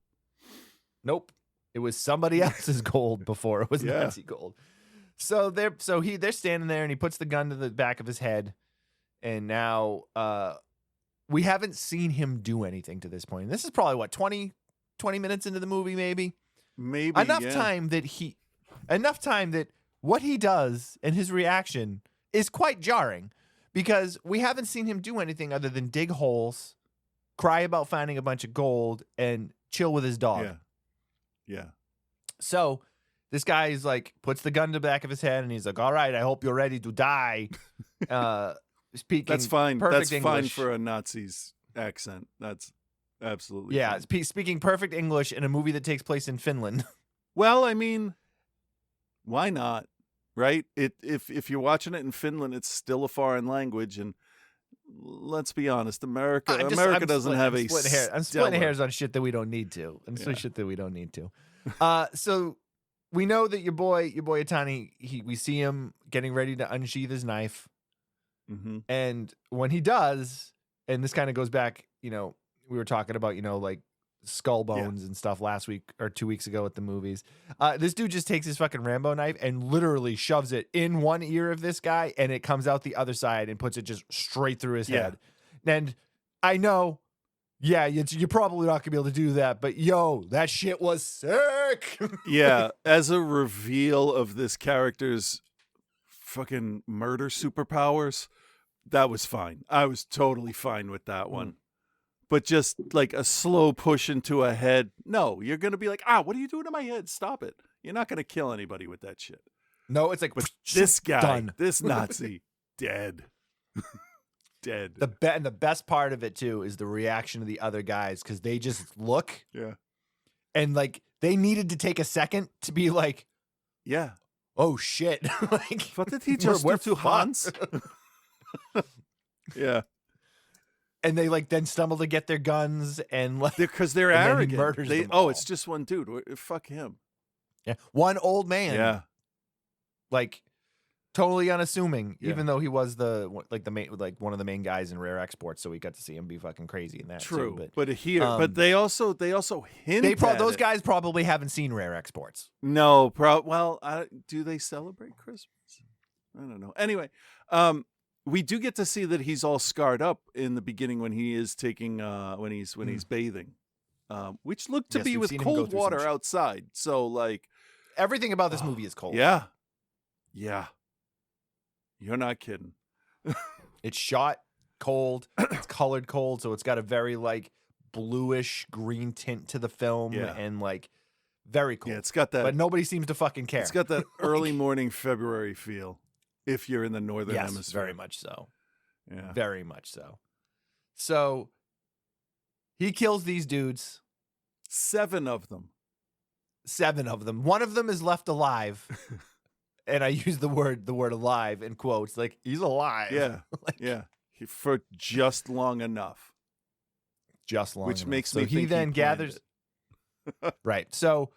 Nope. It was somebody else's gold before it was Nazi gold. So they're standing there and he puts the gun to the back of his head. And now we haven't seen him do anything to this point. And this is probably what, 20 minutes into the movie, maybe? Maybe. Enough time that what he does and his reaction is quite jarring, because we haven't seen him do anything other than dig holes, cry about finding a bunch of gold, and chill with his dog. Yeah. So this guy is like, puts the gun to the back of his head and he's like, all right, I hope you're ready to die. Speaking That's fine. Perfect That's English. fine for a Nazi's accent. That's absolutely fine. Speaking perfect English in a movie that takes place in Finland. Well, I mean, why not? Right? If you're watching it in Finland, it's still a foreign language, and let's be honest, America doesn't have a I'm splitting hairs on shit that we don't need to. Shit that we don't need to. So we know that your boy Atani, we see him getting ready to unsheath his knife. Mm-hmm. And when he does, and this kind of goes back, we were talking about, like skull bones and stuff last week or 2 weeks ago at the movies. This dude just takes his fucking Rambo knife and literally shoves it in one ear of this guy, and it comes out the other side and puts it just straight through his head. And I know, you're probably not gonna be able to do that, but that shit was sick. Yeah, as a reveal of this character's fucking murder superpowers, that was fine. I was totally fine with that one. But just like a slow push into a head, no, you're going to be like, what are you doing to my head? Stop it. You're not going to kill anybody with that shit. No, it's like, but this guy, done. This Nazi, dead. Dead. And the best part of it, too, is the reaction of the other guys, because they just look. Yeah. And like, they needed to take a second to be like, yeah. Oh, shit. Like, what did he just do to Hans? Yeah. And they then stumble to get their guns and because they're arrogant. Murders them all. It's just one dude. Fuck him. Yeah. One old man. Yeah. Totally unassuming, even though he was one of the main guys in Rare Exports, so we got to see him be fucking crazy in that. True. Too, but they also hint those guys probably haven't seen Rare Exports. No, do they celebrate Christmas? I don't know. Anyway, we do get to see that he's all scarred up in the beginning when he is taking when he's bathing, which looked to be with cold water outside. So everything about this movie is cold. Yeah, you're not kidding. It's shot cold. It's colored cold, so it's got a very bluish green tint to the film, and very cool. Yeah, it's got that, but nobody seems to fucking care. It's got that early morning February feel. If you're in the northern hemisphere. Very much so. Yeah. Very much so. So he kills these dudes. 7 of them. 7 of them. One of them is left alive. And I use the word alive in quotes. He's alive. Yeah. Yeah. For just long enough. Just long Which enough. makes so me he think then gathers. Right. So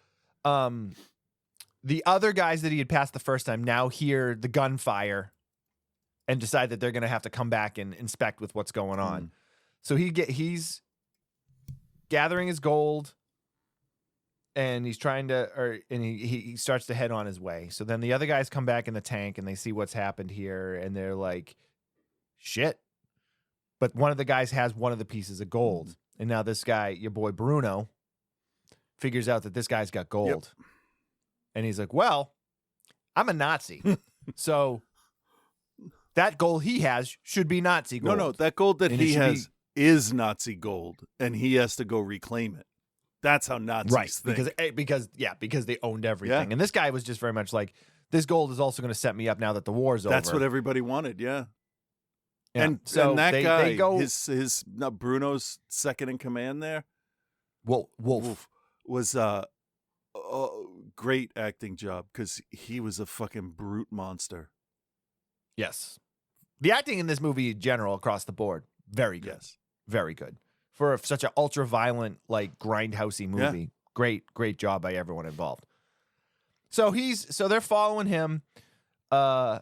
the other guys that he had passed the first time now hear the gunfire and decide that they're going to have to come back and inspect with what's going on. So he's gathering his gold, and he's trying to, he starts to head on his way. So then the other guys come back in the tank and they see what's happened here, and they're like, shit. But one of the guys has one of the pieces of gold. And now this guy, your boy Bruno, figures out that this guy's got gold. Yep. And he's like, well, I'm a Nazi. So that gold he has should be Nazi gold. No, that gold that he has is Nazi gold, and he has to go reclaim it. That's how Nazis think. Because they owned everything. Yeah. And this guy was just very much like, this gold is also going to set me up now that the war's over. That's what everybody wanted, yeah. And so that guy, they go, his Bruno's second in command there, Wolf was great acting job because he was a fucking brute monster. Yes. The acting in this movie in general across the board, very good. Yes. Very good. For such an ultra-violent, like, grindhousey movie. Yeah. Great job by everyone involved. So they're following him, and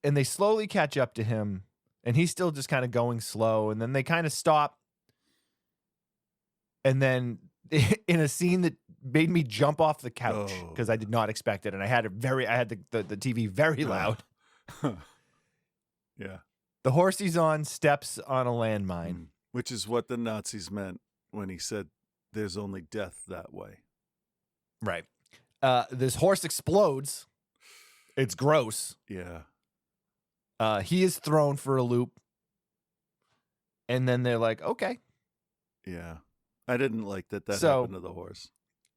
they slowly catch up to him, and he's still just kind of going slow, and then they kind of stop. And then in a scene that made me jump off the couch because I did not expect it, and I had the TV very loud. Yeah. The horse he's on steps on a landmine. Which is what the Nazis meant when he said there's only death that way. Right. This horse explodes. It's gross. Yeah. He is thrown for a loop. And then they're like, okay. Yeah. I didn't like that happened to the horse.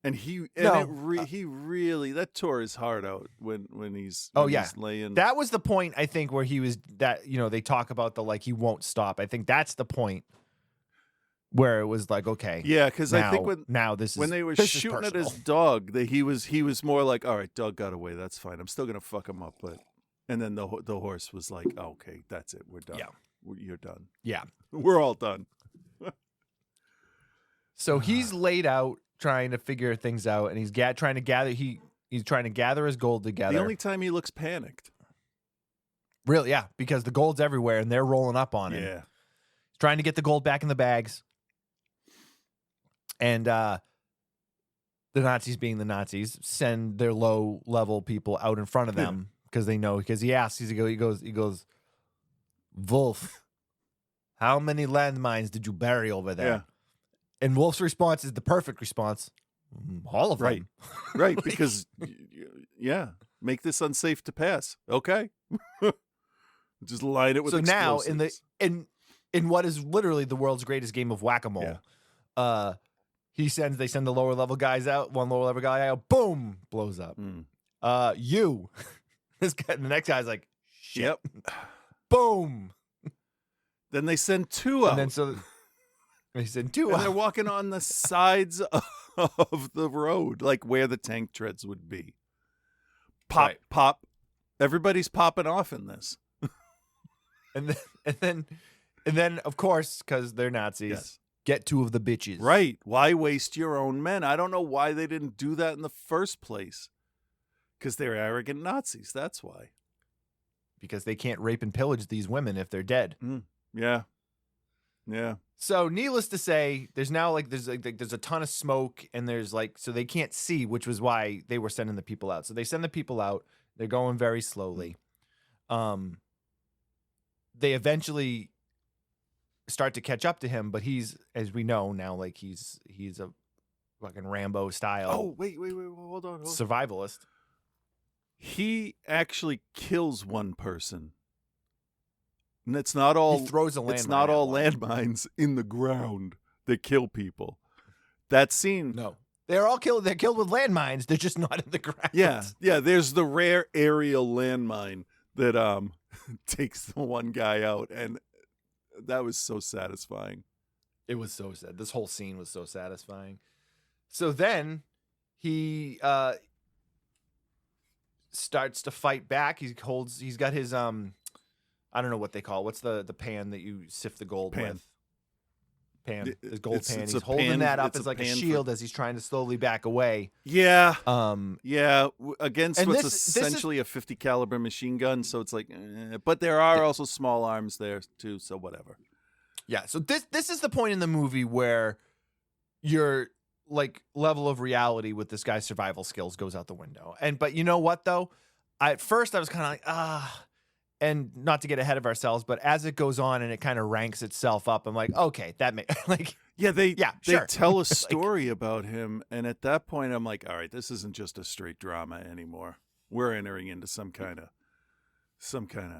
And he really, that tore his heart out when he's laying. That was the point, I think, where he was they talk about he won't stop. I think that's the point where it was like, okay. Yeah, because I think when they were shooting at his dog, he was more like, all right, dog got away. That's fine. I'm still going to fuck him up. And then the horse was like, oh, okay, that's it. We're done. Yeah. You're done. Yeah. We're all done. So he's laid out trying to figure things out, and he's trying to gather his gold together. The only time he looks panicked. Really, yeah, because the gold's everywhere, and they're rolling up on him. Yeah. He's trying to get the gold back in the bags. And the Nazis, being the Nazis, send their low-level people out in front of them because they know. Because he asks, he goes, Wolf, how many landmines did you bury over there? Yeah. And Wolf's response is the perfect response. All of them. Right, because, make this unsafe to pass. Okay. Just line it with explosives. So now, in what is literally the world's greatest game of whack-a-mole, they send the lower-level guys out, one lower-level guy out, boom, blows up. This guy, the next guy's like, shit. Yep. Boom. Then they send two out. And then they send two out. And they're walking on the sides of the road, like where the tank treads would be. Pop. Everybody's popping off in this. and then of course, because they're Nazis, get two of the bitches. Right. Why waste your own men? I don't know why they didn't do that in the first place. Because they're arrogant Nazis. That's why. Because they can't rape and pillage these women if they're dead. Yeah. Yeah. So needless to say, there's now there's a ton of smoke, and so they can't see, which was why they were sending the people out. So they send the people out. They're going very slowly. They eventually start to catch up to him, but he's, as we know now, he's a fucking Rambo style. Oh, wait, hold on. Survivalist. He actually kills one person. And it's not all he throws a landmine. It's not all landmines in the ground that kill people. That scene. No. They're all killed. They're killed with landmines. They're just not in the ground. Yeah. There's the rare aerial landmine that takes the one guy out, and that was so satisfying. It was so sad. This whole scene was so satisfying. So then he starts to fight back. He's got his I don't know what they call it. What's the pan that you sift the gold with? Pan. His gold pan. He's holding that up as a shield as he's trying to slowly back away. Yeah. Against what's essentially a 50 caliber machine gun, so it's like but there are also small arms there too, so whatever. Yeah, so this is the point in the movie where your level of reality with this guy's survival skills goes out the window. but you know what though? At first I was kind of like, and not to get ahead of ourselves, but as it goes on and it kind of ranks itself up, I'm like, okay, that may they tell a story about him, and at that point I'm like, all right, this isn't just a straight drama anymore. We're entering into some kind of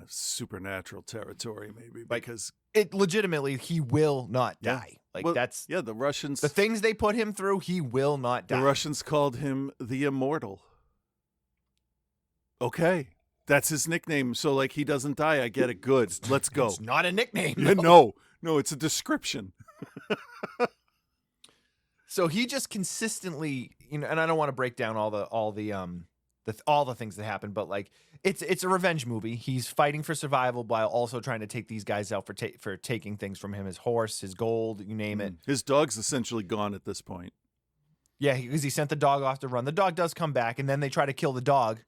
supernatural territory, maybe, because it legitimately, he will not die. The Russians, the things they put him through, he will not die. The Russians called him the Immortal. Okay. That's his nickname, so he doesn't die. I get it. Good. Let's go. It's not a nickname. No, it's a description. So he just consistently, and I don't want to break down all the things that happen, but like it's a revenge movie. He's fighting for survival while also trying to take these guys out for taking things from him, his horse, his gold, you name it. His dog's essentially gone at this point. Yeah, because he sent the dog off to run. The dog does come back, and then they try to kill the dog.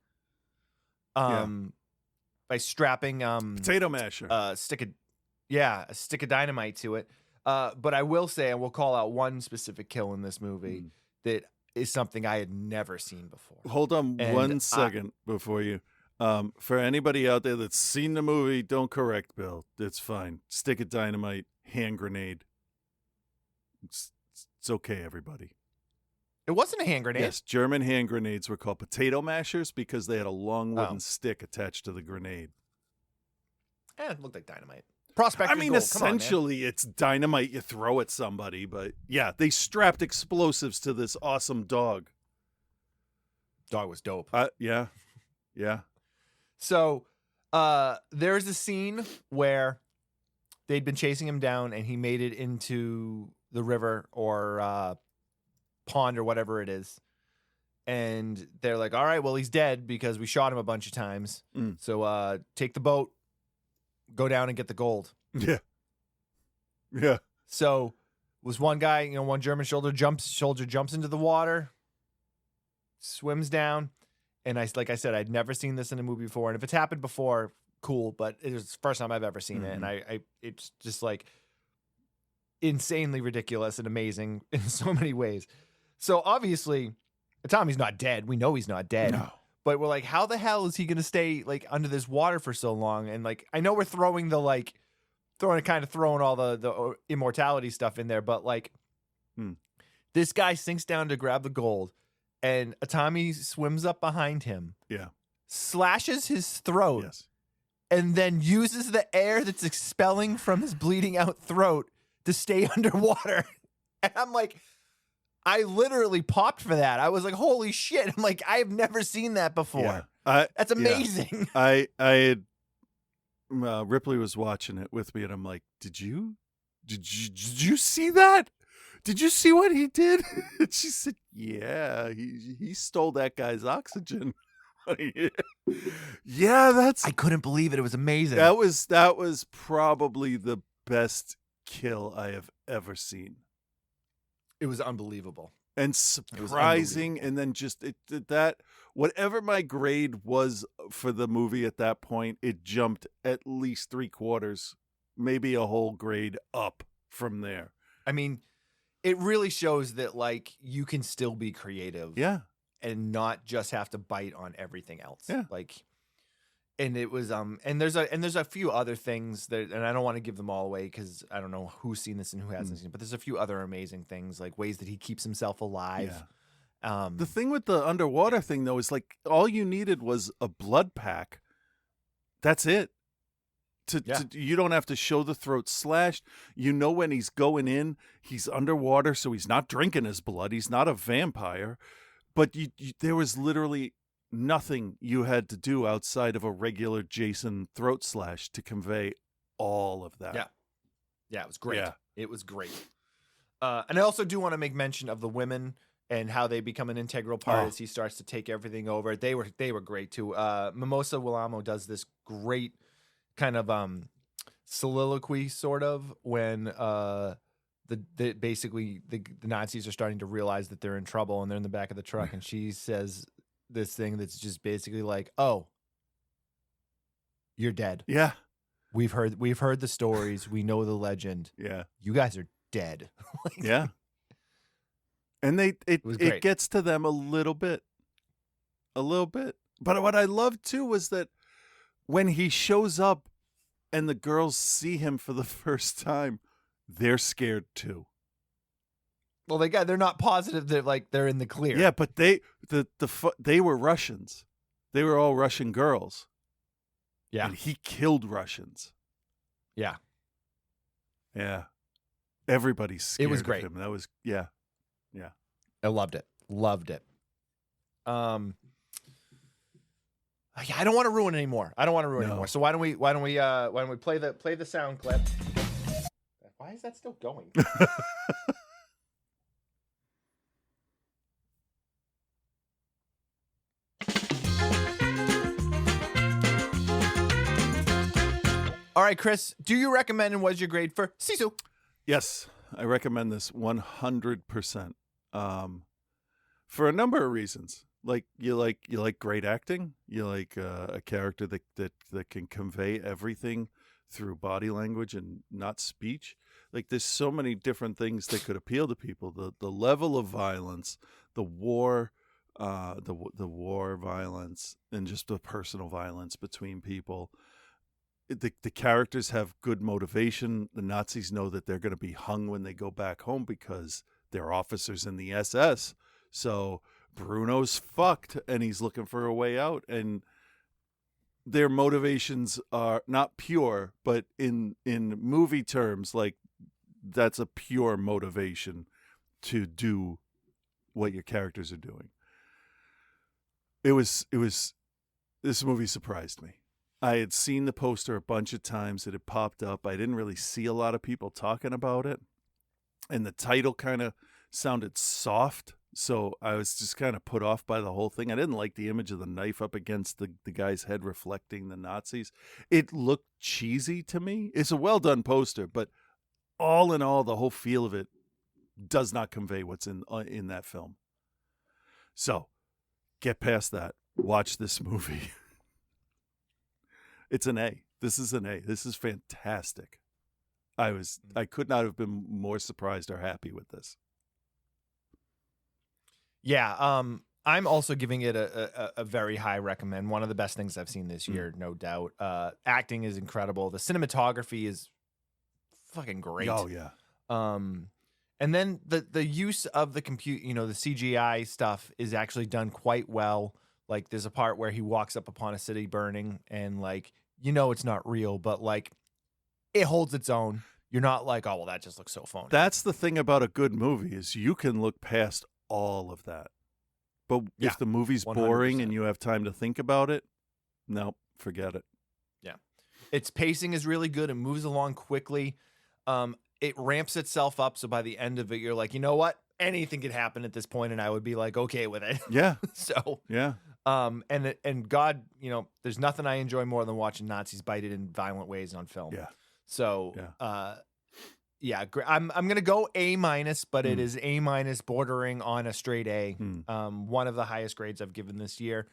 By strapping potato masher, a stick of dynamite to it. But I will say, and we'll call out one specific kill in this movie that is something I had never seen before. Hold on one second before you. For anybody out there that's seen the movie, don't correct Bill. It's fine. Stick of dynamite, hand grenade. It's okay, everybody. It wasn't a hand grenade. Yes, German hand grenades were called potato mashers because they had a long wooden stick attached to the grenade. It looked like dynamite. Prospector's I mean, gold. essentially, it's dynamite you throw at somebody, but yeah, they strapped explosives to this awesome dog. Dog was dope. Yeah. So, there's a scene where they'd been chasing him down, and he made it into the river or pond or whatever it is, and they're like, all right, well, he's dead because we shot him a bunch of times. So take the boat, go down and get the gold. Yeah So was one guy, one German soldier jumps into the water, swims down, and like I said, I'd never seen this in a movie before, and if it's happened before, cool, but it was the first time I've ever seen it, and it's just like insanely ridiculous and amazing in so many ways. So obviously, Tommy's not dead. We know he's not dead. No. But we're like, how the hell is he going to stay like under this water for so long? And like, I know we're throwing all the immortality stuff in there, but like, this guy sinks down to grab the gold, and Tommy swims up behind him. Yeah. Slashes his throat. Yes. And then uses the air that's expelling from his bleeding out throat to stay underwater. And I'm like, I literally popped for that. I was like, holy shit. I'm like, I have never seen that before. Yeah. That's amazing. Yeah. I had Ripley was watching it with me, and I'm like, did you see that? Did you see what he did? And she said, yeah, he stole that guy's oxygen. Yeah, I couldn't believe it. It was amazing. That was probably the best kill I have ever seen. It was unbelievable and surprising, and then just that whatever my grade was for the movie at that point, it jumped at least 3/4, maybe a whole grade up from there. I mean, it really shows that like you can still be creative, and not just have to bite on everything else, like. And it was and there's a few other things that, and I don't want to give them all away because I don't know who's seen this and who hasn't seen it, but there's a few other amazing things, like ways that he keeps himself alive. The thing with the underwater thing though is like all you needed was a blood pack. That's it. You don't have to show the throat slashed. When he's going in, he's underwater, so he's not drinking his blood. He's not a vampire, but there was literally nothing you had to do outside of a regular Jason throat slash to convey all of that. Yeah, it was great. It was great. And I also do want to make mention of the women and how they become an integral part as he starts to take everything over. They were great too. Mimosa Willamo does this great kind of soliloquy sort of when basically the Nazis are starting to realize that they're in trouble and they're in the back of the truck, and she says this thing that's just basically like, oh, you're dead. Yeah. We've heard the stories. We know the legend. Yeah. You guys are dead. Yeah. And it gets to them a little bit. But what I loved too was that when he shows up and the girls see him for the first time, they're scared too. Well, they're not positive that they're in the clear. Yeah, but they were Russians. They were all Russian girls. Yeah. And he killed Russians. Yeah. Yeah. Everybody's scared. It was great. Of him. That was yeah. I loved it. Yeah, I don't want to ruin anymore. So why don't we play the sound clip? Why is that still going? All right, Chris, do you recommend and what's your grade for Sisu? Yes, I recommend this 100%. For a number of reasons. Like you like great acting. You like a character that can convey everything through body language and not speech. Like there's so many different things that could appeal to people. The level of violence, the war violence, and just the personal violence between people. The characters have good motivation. The Nazis know that they're going to be hung when they go back home because they're officers in the SS. So Bruno's fucked and he's looking for a way out. And their motivations are not pure, but in movie terms, like that's a pure motivation to do what your characters are doing. This movie surprised me. I had seen the poster a bunch of times. It had popped up. I didn't really see a lot of people talking about it. And the title kind of sounded soft. So I was just kind of put off by the whole thing. I didn't like the image of the knife up against the guy's head reflecting the Nazis. It looked cheesy to me. It's a well-done poster, but all in all, the whole feel of it does not convey what's in that film. So get past that. Watch this movie. It's an A. This is an A. This is fantastic. I could not have been more surprised or happy with this. Yeah, I'm also giving it a very high recommend. One of the best things I've seen this year, no doubt. Acting is incredible. The cinematography is fucking great. Oh yeah. And then the use of the the CGI stuff is actually done quite well. Like there's a part where he walks up upon a city burning and like, it's not real, but like it holds its own. You're not like, oh, well, that just looks so phony. That's the thing about a good movie is you can look past all of that. But if the movie's 100%. Boring and you have time to think about it, no, forget it. Yeah. Its pacing is really good. It moves along quickly. It ramps itself up. So by the end of it, you're like, you know what? Anything could happen at this point, and I would be like, okay with it. Yeah. So yeah. And God, there's nothing I enjoy more than watching Nazis bited in violent ways on film. Yeah. So, I'm gonna go A-, but it is A- bordering on a straight A. One of the highest grades I've given this year.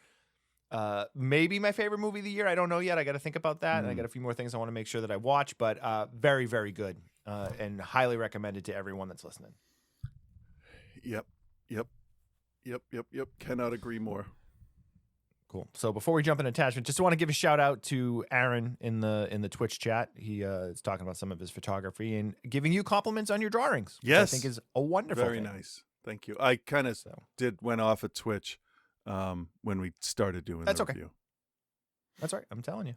Maybe my favorite movie of the year. I don't know yet. I got to think about that, and I got a few more things I want to make sure that I watch. But very, very good, and highly recommended to everyone that's listening. Yep. Cannot agree more. Cool. So before we jump into attachment, just want to give a shout out to Aaron in the Twitch chat. He is talking about some of his photography and giving you compliments on your drawings. Yes, which I think is a wonderful Very thing. nice. Thank you. I kind of went off at Twitch when we started doing the review. That's right. I'm telling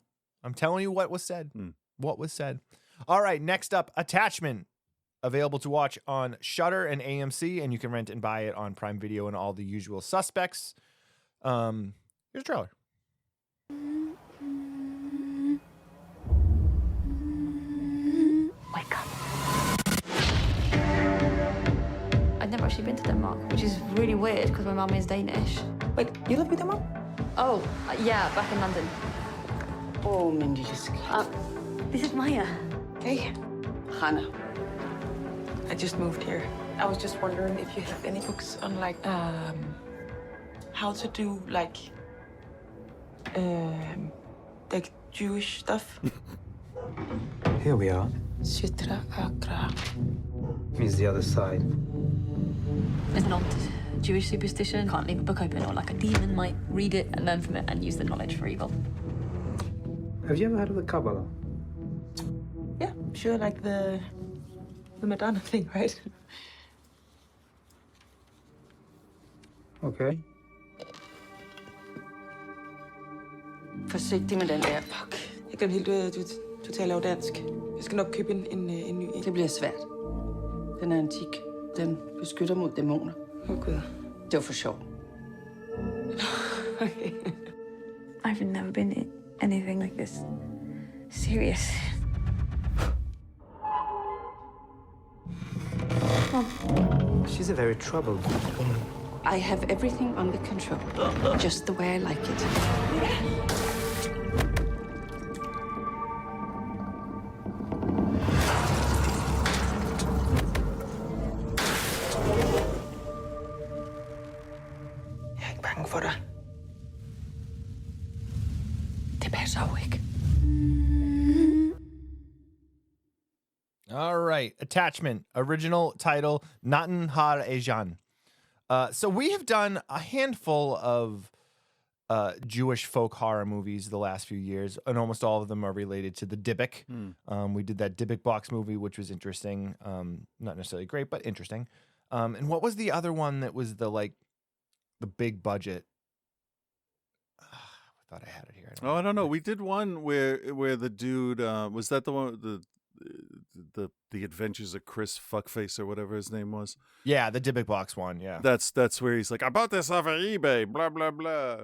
you what was said. What was said. All right. Next up, Attachment. Available to watch on Shudder and AMC, and you can rent and buy it on Prime Video and all the usual suspects. Here's a trailer. Wake up. I'd never actually been to Denmark, which is really weird because my mum is Danish. Wait, you live with your mum? Oh, yeah, back in London. Oh, Mindy, this is Maya. Hey, Hannah. I just moved here. I was just wondering if you have any books on how to do like Jewish stuff. Here we are. Sutra Akra. Means the other side. There's an old Jewish superstition. Can't leave a book open or like a demon might read it and learn from it and use the knowledge for evil. Have you ever heard of the Kabbalah? Yeah, sure, like the Madonna thing, right? Okay. Forsigtig med den der. Fuck. Jeg kan helt du taler jo dansk. Jeg skal nok købe en ny. Det bliver svært. Den er antik. Den beskytter mod dæmoner. Åh gud. Det var for sjov. Okay. I've never been in anything like this. Serious. Mom. She's a very troubled woman. I have everything under control. Just the way I like it. ikke bange for dig. Det passer jo ikke. All right. Attachment. Original title, Natten Har Ejan. So we have done a handful of Jewish folk horror movies the last few years, and almost all of them are related to the Dybbuk. We did that Dybbuk box movie, which was interesting. Not necessarily great, but interesting. And what was the other one that was the big budget? I thought I had it here. I don't know. We did one where the dude was that the one the Adventures of Chris Fuckface or whatever his name was. Yeah, the Dybbuk box one. Yeah, that's where he's like, I bought this off of eBay. Blah blah blah.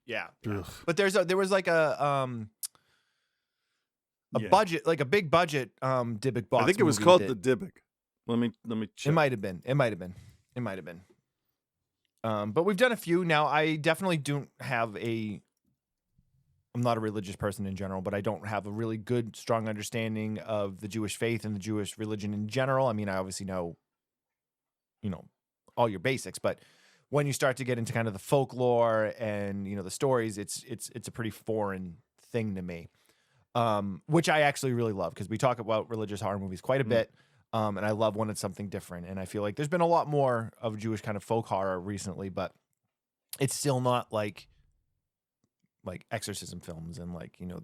Yeah. Ugh. But there was like a budget, like a big budget Dybbuk box. I think it was called the Dybbuk. Let me check. It might have been. But we've done a few. Now I definitely don't have I'm not a religious person in general, but I don't have a really good, strong understanding of the Jewish faith and the Jewish religion in general. I mean, I obviously know, all your basics, but when you start to get into kind of the folklore and, the stories, it's a pretty foreign thing to me, which I actually really love because we talk about religious horror movies quite a bit, and I love when it's something different. And I feel like there's been a lot more of Jewish kind of folk horror recently, but it's still not like exorcism films and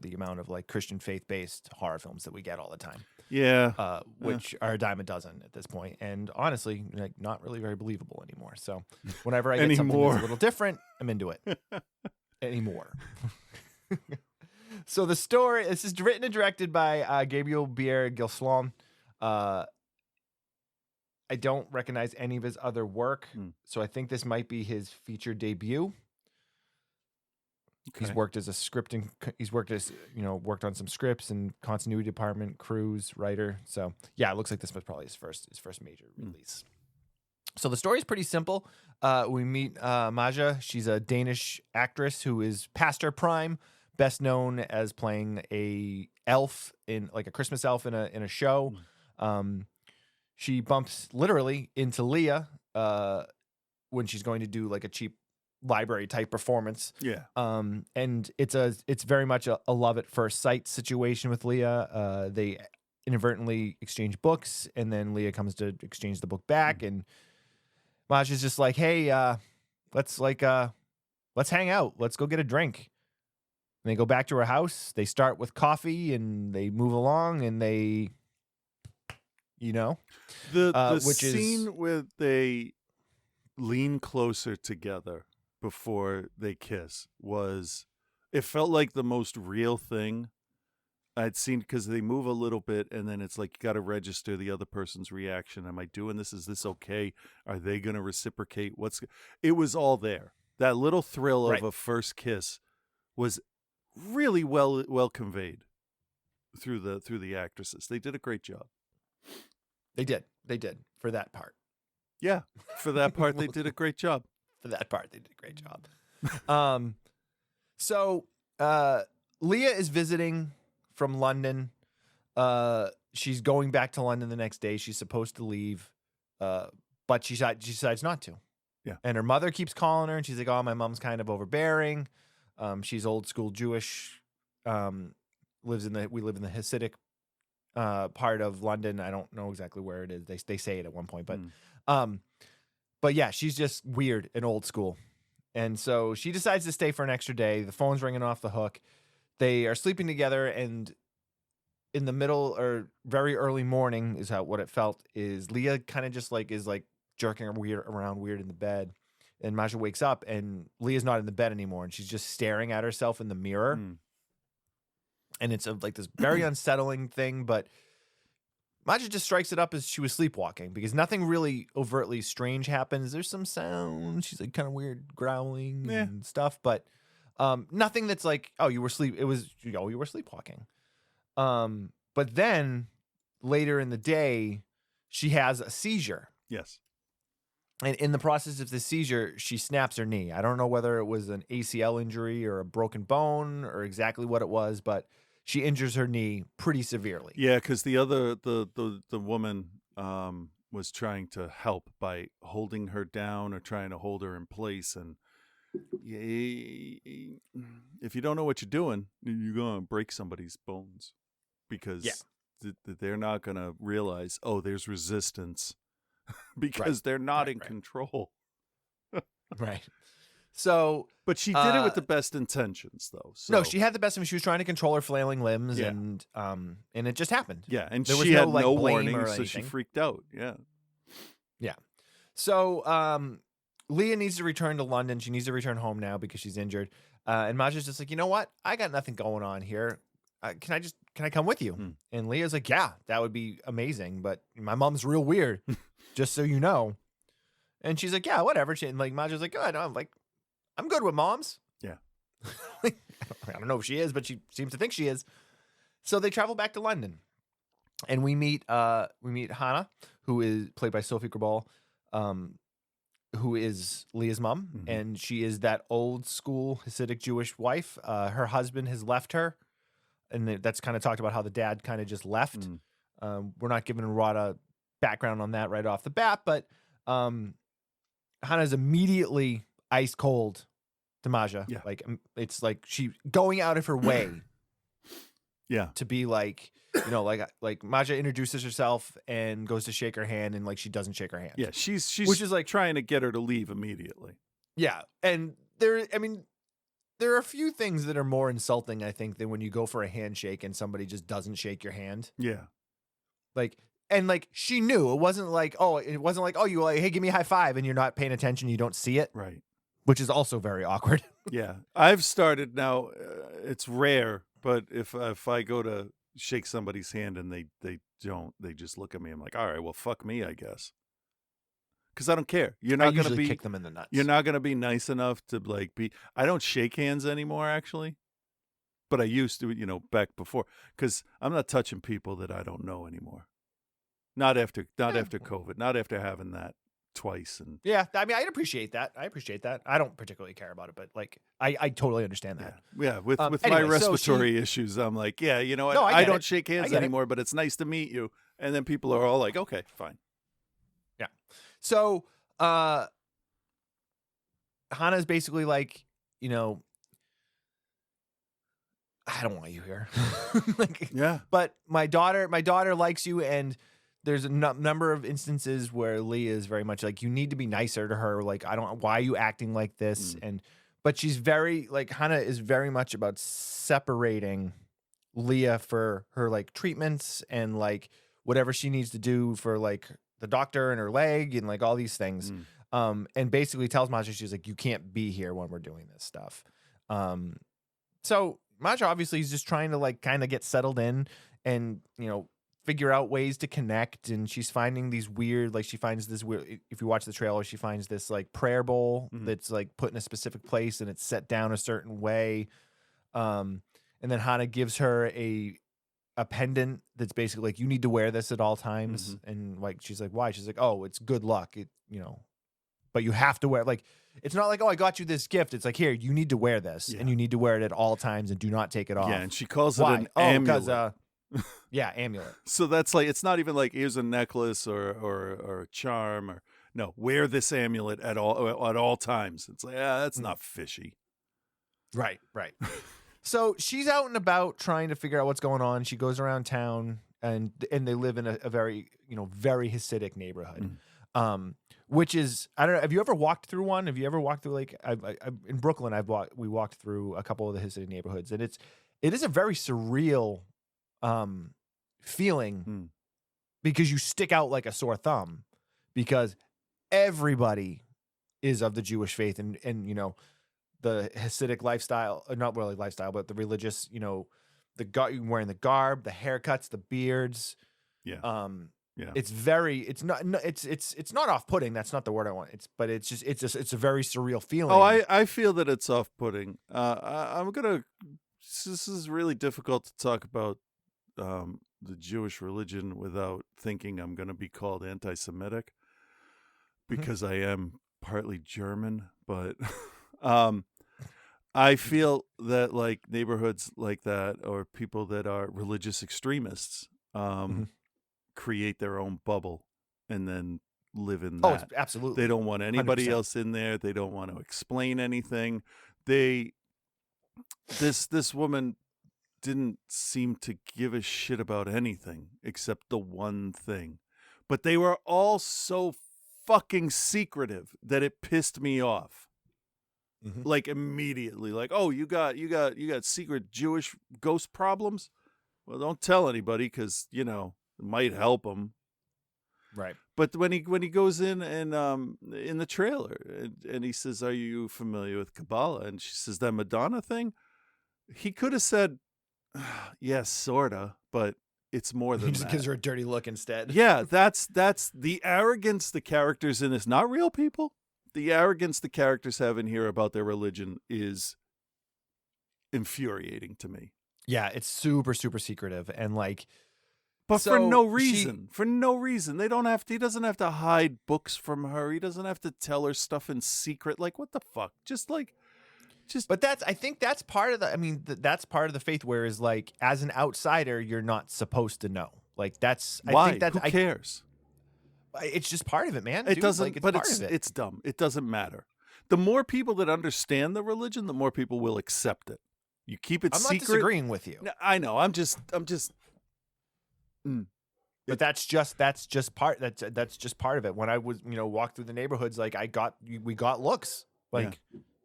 the amount of Christian faith-based horror films that we get all the time. Yeah. Which are a dime a dozen at this point. And honestly, not really very believable anymore. So whenever I get something that's a little different, I'm into it. Anymore. So the story, this is written and directed by Gabriel Bier-Gilslon. I don't recognize any of his other work. So I think this might be his feature debut. Okay. He's worked as worked on some scripts and continuity department, crews, writer. So yeah, it looks like this was probably his first major release. So the story is pretty simple. We meet Maja. She's a Danish actress who is past her prime, best known as playing a elf in a Christmas elf in a show. She bumps literally into Leah when she's going to do a cheap library type performance. Yeah. And it's very much a love at first sight situation with Leah. They inadvertently exchange books, and then Leah comes to exchange the book back, and Maj is just like, hey, let's hang out. Let's go get a drink. And they go back to her house. They start with coffee and they move along, and they the scene where they lean closer together before they kiss it felt like the most real thing I'd seen, because they move a little bit and then it's like you got to register the other person's reaction. Am I doing this? Is this okay? Are they going to reciprocate? It was all there. That little thrill of a first kiss was really well conveyed through the actresses. They did a great job. They did for that part. Yeah, for that part they did a great job. So Leah is visiting from London. She's going back to London the next day. She's supposed to leave, but she decides not to. Yeah. And her mother keeps calling her, and she's like, "Oh, my mom's kind of overbearing. She's old school Jewish. We live in the Hasidic part of London. I don't know exactly where it is. They say it at one point, but yeah, she's just weird and old school. And so she decides to stay for an extra day. The phone's ringing off the hook. They are sleeping together, and in the middle or very early morning is what it felt is Leah kind of just is jerking around weird in the bed. And Maja wakes up, and Leah's not in the bed anymore, and she's just staring at herself in the mirror. And it's this very unsettling thing, but Maja just strikes it up as she was sleepwalking, because nothing really overtly strange happens. There's some sound. She's kind of weird growling and stuff, but nothing that's you were sleepwalking. But then later in the day, she has a seizure. Yes. And in the process of the seizure, she snaps her knee. I don't know whether it was an ACL injury or a broken bone or exactly what it was, but she injures her knee pretty severely. Yeah, because the woman was trying to help by holding her down or trying to hold her in place. And if you don't know what you're doing, you're going to break somebody's bones because they're not going to realize, oh, there's resistance because they're not in control. Right. So, but she did it with the best intentions, though. So. No, she had the best. She was trying to control her flailing limbs, and it just happened. Yeah, and there she had was no warning, so she freaked out. Yeah. So, Leah needs to return to London. She needs to return home now because she's injured. And Maja's just like, you know what? I got nothing going on here. Can I come with you? And Leah's like, yeah, that would be amazing. But my mom's real weird, just so you know. And she's like, yeah, whatever. And like Maja's like, good. I'm good with moms. Yeah. I don't know if she is, but she seems to think she is. So they travel back to London, and we meet Hannah, who is played by Sophie Grabal, who is Leah's mom, and she is that old school Hasidic Jewish wife. Her husband has left her, and that's kind of talked about how the dad kind of just left. We're not giving a lot of background on that right off the bat, but Hannah's immediately ice cold to Maja. Yeah. Like, it's like she going out of her way to be like, you know, like Maja introduces herself and goes to shake her hand, and like she doesn't shake her hand. Yeah, she's which is like trying to get her to leave immediately. Yeah, and there are a few things that are more insulting, I think, than when you go for a handshake and somebody just doesn't shake your hand. Yeah. And she knew. It wasn't like, oh, you like, hey, give me a high five, and you're not paying attention, you don't see it. Right. Which is also very awkward. Yeah. I've started now, it's rare, but if I go to shake somebody's hand and they just look at me, I'm like, all right, well, fuck me, I guess. Because I don't care. You're not going to be kick them in the nuts. You're not going to be nice enough to be. I don't shake hands anymore, actually, but I used to, back before, because I'm not touching people that I don't know anymore. Not after COVID. Not after having that twice. And yeah, I mean, I'd appreciate that. I don't particularly care about it, but I totally understand that. Yeah, with anyway, my respiratory issues, I'm like, yeah, you know what? No, I don't shake hands anymore, but it's nice to meet you. And then people are all like, okay, fine. Yeah. So Hannah's basically like, I don't want you here. Yeah. But my daughter likes you, and there's a number of instances where Leah is very much like, you need to be nicer to her. Like, why are you acting like this? But she's very, Hannah is very much about separating Leah for her, treatments and, whatever she needs to do for, the doctor and her leg and, all these things. And basically tells Maja, she's like, you can't be here when we're doing this stuff. So Maja obviously is just trying to, kind of get settled in and, figure out ways to connect, and she's finding these weird, she finds this weird, if you watch the trailer, she finds this prayer bowl that's put in a specific place and it's set down a certain way. And then Hannah gives her a pendant that's basically you need to wear this at all times. And she's like, why? She's like, oh, it's good luck. But you have to wear it's not like, oh, I got you this gift. It's like, here, you need to wear this and you need to wear it at all times and do not take it off. Yeah. And she calls it an amulet. Because, yeah, amulet. So that's it's not even here's a necklace or a charm or no, wear this amulet at all times. It's like, that's not fishy. Right. So she's out and about trying to figure out what's going on. She goes around town and they live in a very, very Hasidic neighborhood. Which is, I don't know, have you ever walked through one? Have you ever walked through in Brooklyn, we walked through a couple of the Hasidic neighborhoods, and it is a very surreal feeling because you stick out like a sore thumb because everybody is of the Jewish faith and the Hasidic lifestyle, not really lifestyle, but the religious, wearing the garb, the haircuts, the beards. Yeah. Yeah. It's not off-putting. That's not the word I want. It's a very surreal feeling. Oh, I feel that it's off-putting. This is really difficult to talk about the Jewish religion without thinking I'm going to be called anti-Semitic because I am partly German, but I feel that neighborhoods like that or people that are religious extremists create their own bubble and then live in that. Oh, it's absolutely. They don't want anybody 100%. else in there. They don't want to explain anything. This woman didn't seem to give a shit about anything except the one thing. But they were all so fucking secretive that it pissed me off. Mm-hmm. Like immediately, like, oh, you got secret Jewish ghost problems? Well, don't tell anybody because it might help them. Right. But when he goes in and in the trailer and he says, "Are you familiar with Kabbalah?" and she says, "That Madonna thing," he could have said, "Yes, sorta," but it's more than he just that. gives her a dirty look instead. Yeah, that's the arrogance the characters in this, not real people. The arrogance the characters have in here about their religion is infuriating to me. Yeah, it's super, super secretive and like. But for no reason. They don't have to. He doesn't have to hide books from her. He doesn't have to tell her stuff in secret. Like, what the fuck? But I think that's part of that's part of the faith. Whereas, like, as an outsider, you're not supposed to know. Like, that's why? I think that's, Who cares? It's just part of it, man. It dude. doesn't. Like, but it's dumb. It doesn't matter. The more people that understand the religion, the more people will accept it. You keep it secret. I'm not disagreeing with you. No, I know. I'm just. But that's just part of it. When I was walk through the neighborhoods, like we got looks like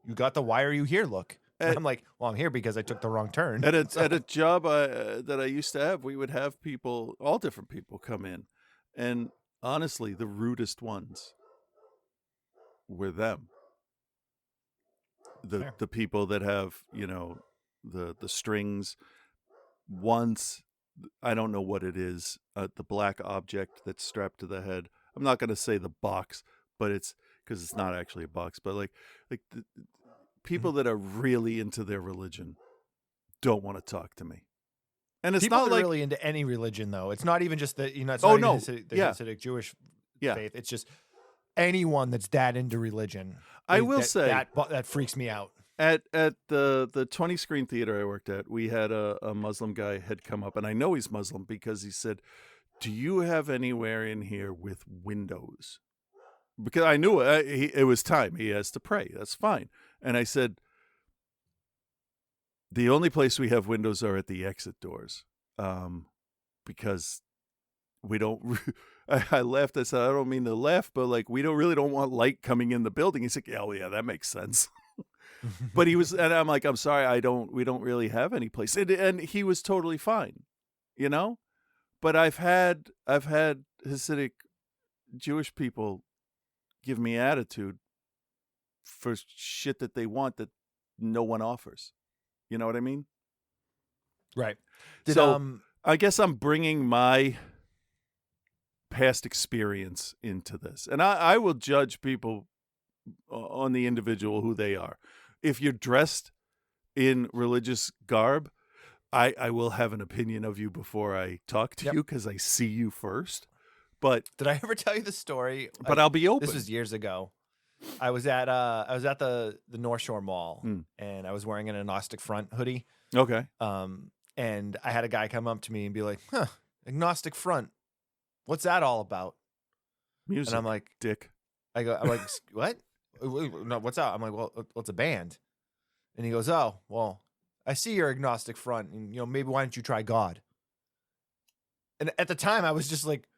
you got the "why are you here" look. And I'm like, well, I'm here because I took the wrong turn. At a job that I used to have, we would have people, all different people, come in, and honestly, the rudest ones were them. The people that have the strings. Once. I don't know what it is, the black object that's strapped to the head. I'm not going to say the box, but it's because it's not actually a box. But like the people that are really into their religion don't want to talk to me. And it's people not that like are really into any religion, though. It's not even just the it's oh not no, even the Hasidic Jewish faith. It's just anyone that's that into religion. I will say that freaks me out. At the 20 screen theater I worked at, we had a Muslim guy had come up, and I know he's Muslim because he said, "Do you have anywhere in here with windows?" Because I knew it was time. He has to pray. That's fine. And I said, "The only place we have windows are at the exit doors, because we don't." I laughed. I said, "I don't mean to laugh, but like we don't want light coming in the building." He said, "Oh yeah, that makes sense." But he was, and I'm like, "I'm sorry, we don't really have any place." And he was totally fine, But I've had Hasidic Jewish people give me attitude for shit that they want that no one offers. You know what I mean? Right. I guess I'm bringing my past experience into this, and I will judge people on the individual who they are. If you're dressed in religious garb, I will have an opinion of you before I talk to you because I see you first. But did I ever tell you the story? But I'll be open. This was years ago. I was at the North Shore Mall and I was wearing an Agnostic Front hoodie. Okay. And I had a guy come up to me and be like, "Huh, Agnostic Front, what's that all about?" Music. And I'm like, "Dick." I'm like, "What? No, what's that?" I'm like, "Well, it's a band." And he goes, "Oh, well, I see your Agnostic Front, and maybe why don't you try God?" And at the time, I was just like,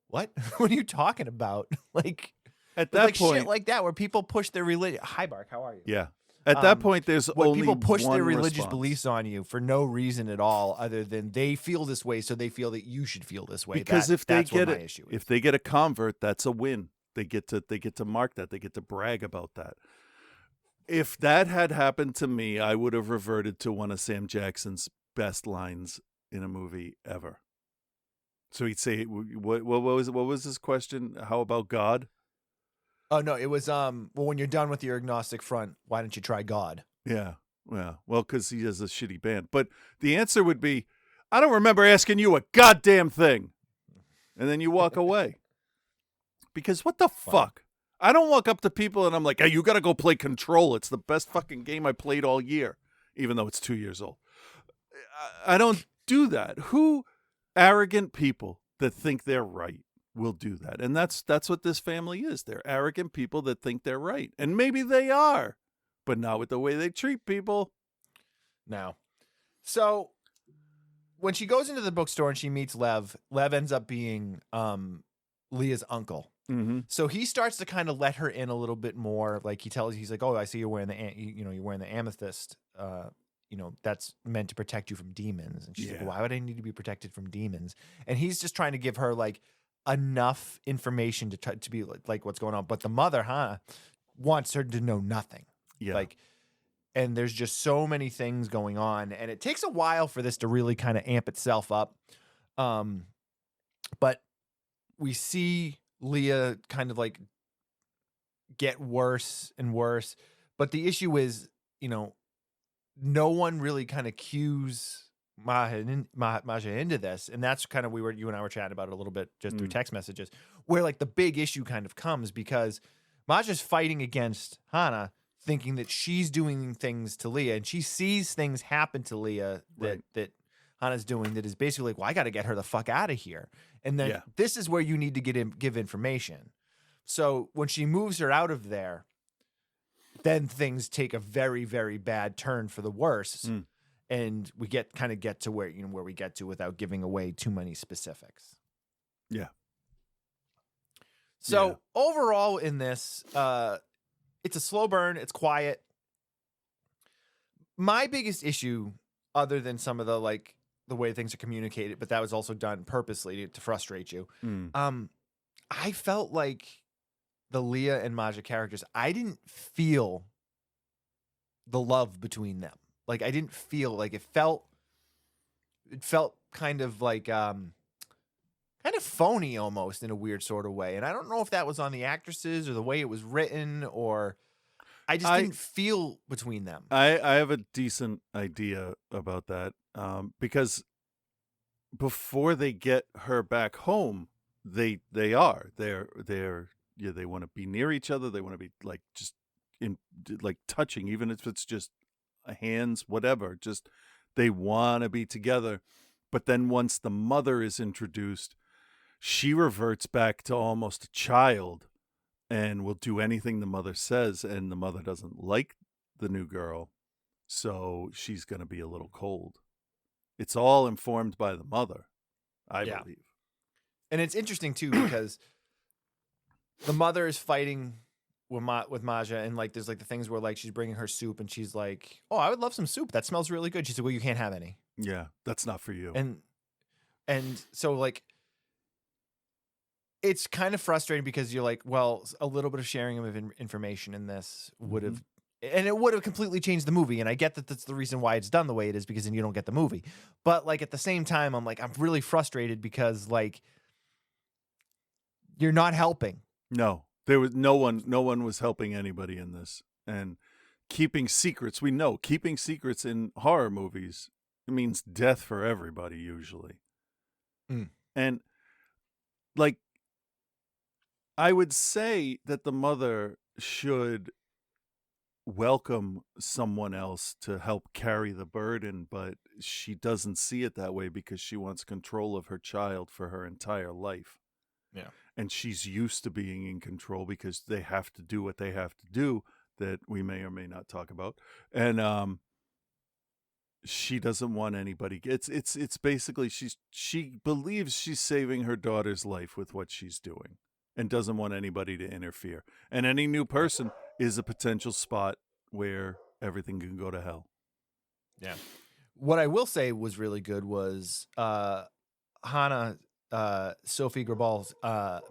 "What? What are you talking about?" Like at that point, shit like that, where people push their religion. Hi, Bark, how are you? Yeah. At that point, there's only people push one their religious response. beliefs on you for no reason at all, other than they feel this way, so they feel that you should feel this way. Because if they get if they get a convert, that's a win. They get to mark that. They get to brag about that. If that had happened to me, I would have reverted to one of Sam Jackson's best lines in a movie ever. So he'd say, "What was his question? How about God?" Oh no, it was well, when you're done with your Agnostic Front, why don't you try God? Yeah, well, because he has a shitty band. But the answer would be, "I don't remember asking you a goddamn thing," and then you walk away. Because what the fuck? I don't walk up to people and I'm like, "Hey, you got to go play Control. It's the best fucking game I played all year," even though it's 2 years old. I don't do that. Who arrogant people that think they're right? will do that. And that's what this family is. They're arrogant people that think they're right. And maybe they are, but not with the way they treat people. No. So when she goes into the bookstore and she meets Lev ends up being Leah's uncle. Mm-hmm. So he starts to kind of let her in a little bit more. Like he's like, oh, I see you're wearing you're wearing the amethyst. That's meant to protect you from demons. And she's like, why would I need to be protected from demons? And he's just trying to give her like enough information to be like what's going on. But the mother, wants her to know nothing. Yeah. Like, and there's just so many things going on, and it takes a while for this to really kind of amp itself up. But we see Leah kind of like get worse and worse. But the issue is, no one really kind of cues Maja into this. And that's kind of, you and I were chatting about it a little bit just through text messages, where like the big issue kind of comes because Maja's fighting against Hana, thinking that she's doing things to Leah, and she sees things happen to Leah that Hana's doing that is basically like, well, I got to get her the fuck out of here. And then this is where you need to give information. So when she moves her out of there, then things take a very, very bad turn for the worse. And we get to where we get to without giving away too many specifics. Yeah. So overall in this, it's a slow burn. It's quiet. My biggest issue, other than some of the way things are communicated, but that was also done purposely to frustrate you. I felt like the Leah and Maja characters, I didn't feel the love between them. Like I didn't feel like it felt kind of like kind of phony almost in a weird sort of way. And I don't know if that was on the actresses or the way it was written, or I just didn't feel between them. I have a decent idea about that because before they get her back home, they want to be near each other. They want to be like just in like touching, even if it's just hands, whatever. Just they want to be together. But then once the mother is introduced, she reverts back to almost a child and will do anything the mother says. And the mother doesn't like the new girl, so she's going to be a little cold. It's all informed by the mother, I believe. And it's interesting too because the mother is fighting with Maja, and like there's like the things where like she's bringing her soup and she's like, "Oh, I would love some soup. That smells really good." She said, "Well, you can't have any." Yeah, that's not for you. And so like it's kind of frustrating because you're like, well, a little bit of sharing of information in this would have, and it would have completely changed the movie. And I get that that's the reason why it's done the way it is, because then you don't get the movie. But like at the same time, I'm really frustrated because like you're not helping. No, there was no one was helping anybody in this. And keeping secrets, we know keeping secrets in horror movies, it means death for everybody usually. And like, I would say that the mother should welcome someone else to help carry the burden, but she doesn't see it that way because she wants control of her child for her entire life. Yeah. And she's used to being in control because they have to do what they have to do that we may or may not talk about. And she doesn't want anybody. It's basically she believes she's saving her daughter's life with what she's doing and doesn't want anybody to interfere. And any new person is a potential spot where everything can go to hell. Yeah. What I will say was really good was Hana, Sophie Grabal's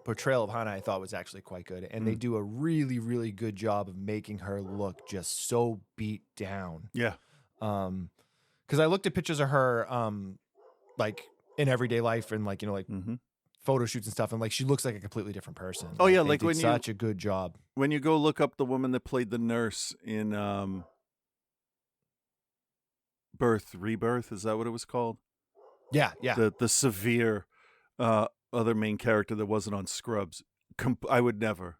portrayal of Hana, I thought was actually quite good. And they do a really, really good job of making her look just so beat down. Yeah. Because I looked at pictures of her like in everyday life and like, photo shoots and stuff, and like she looks like a completely different person. Oh yeah, they like did when such a good job. When you go look up the woman that played the nurse in Rebirth, is that what it was called? Yeah. The severe other main character that wasn't on Scrubs. I would never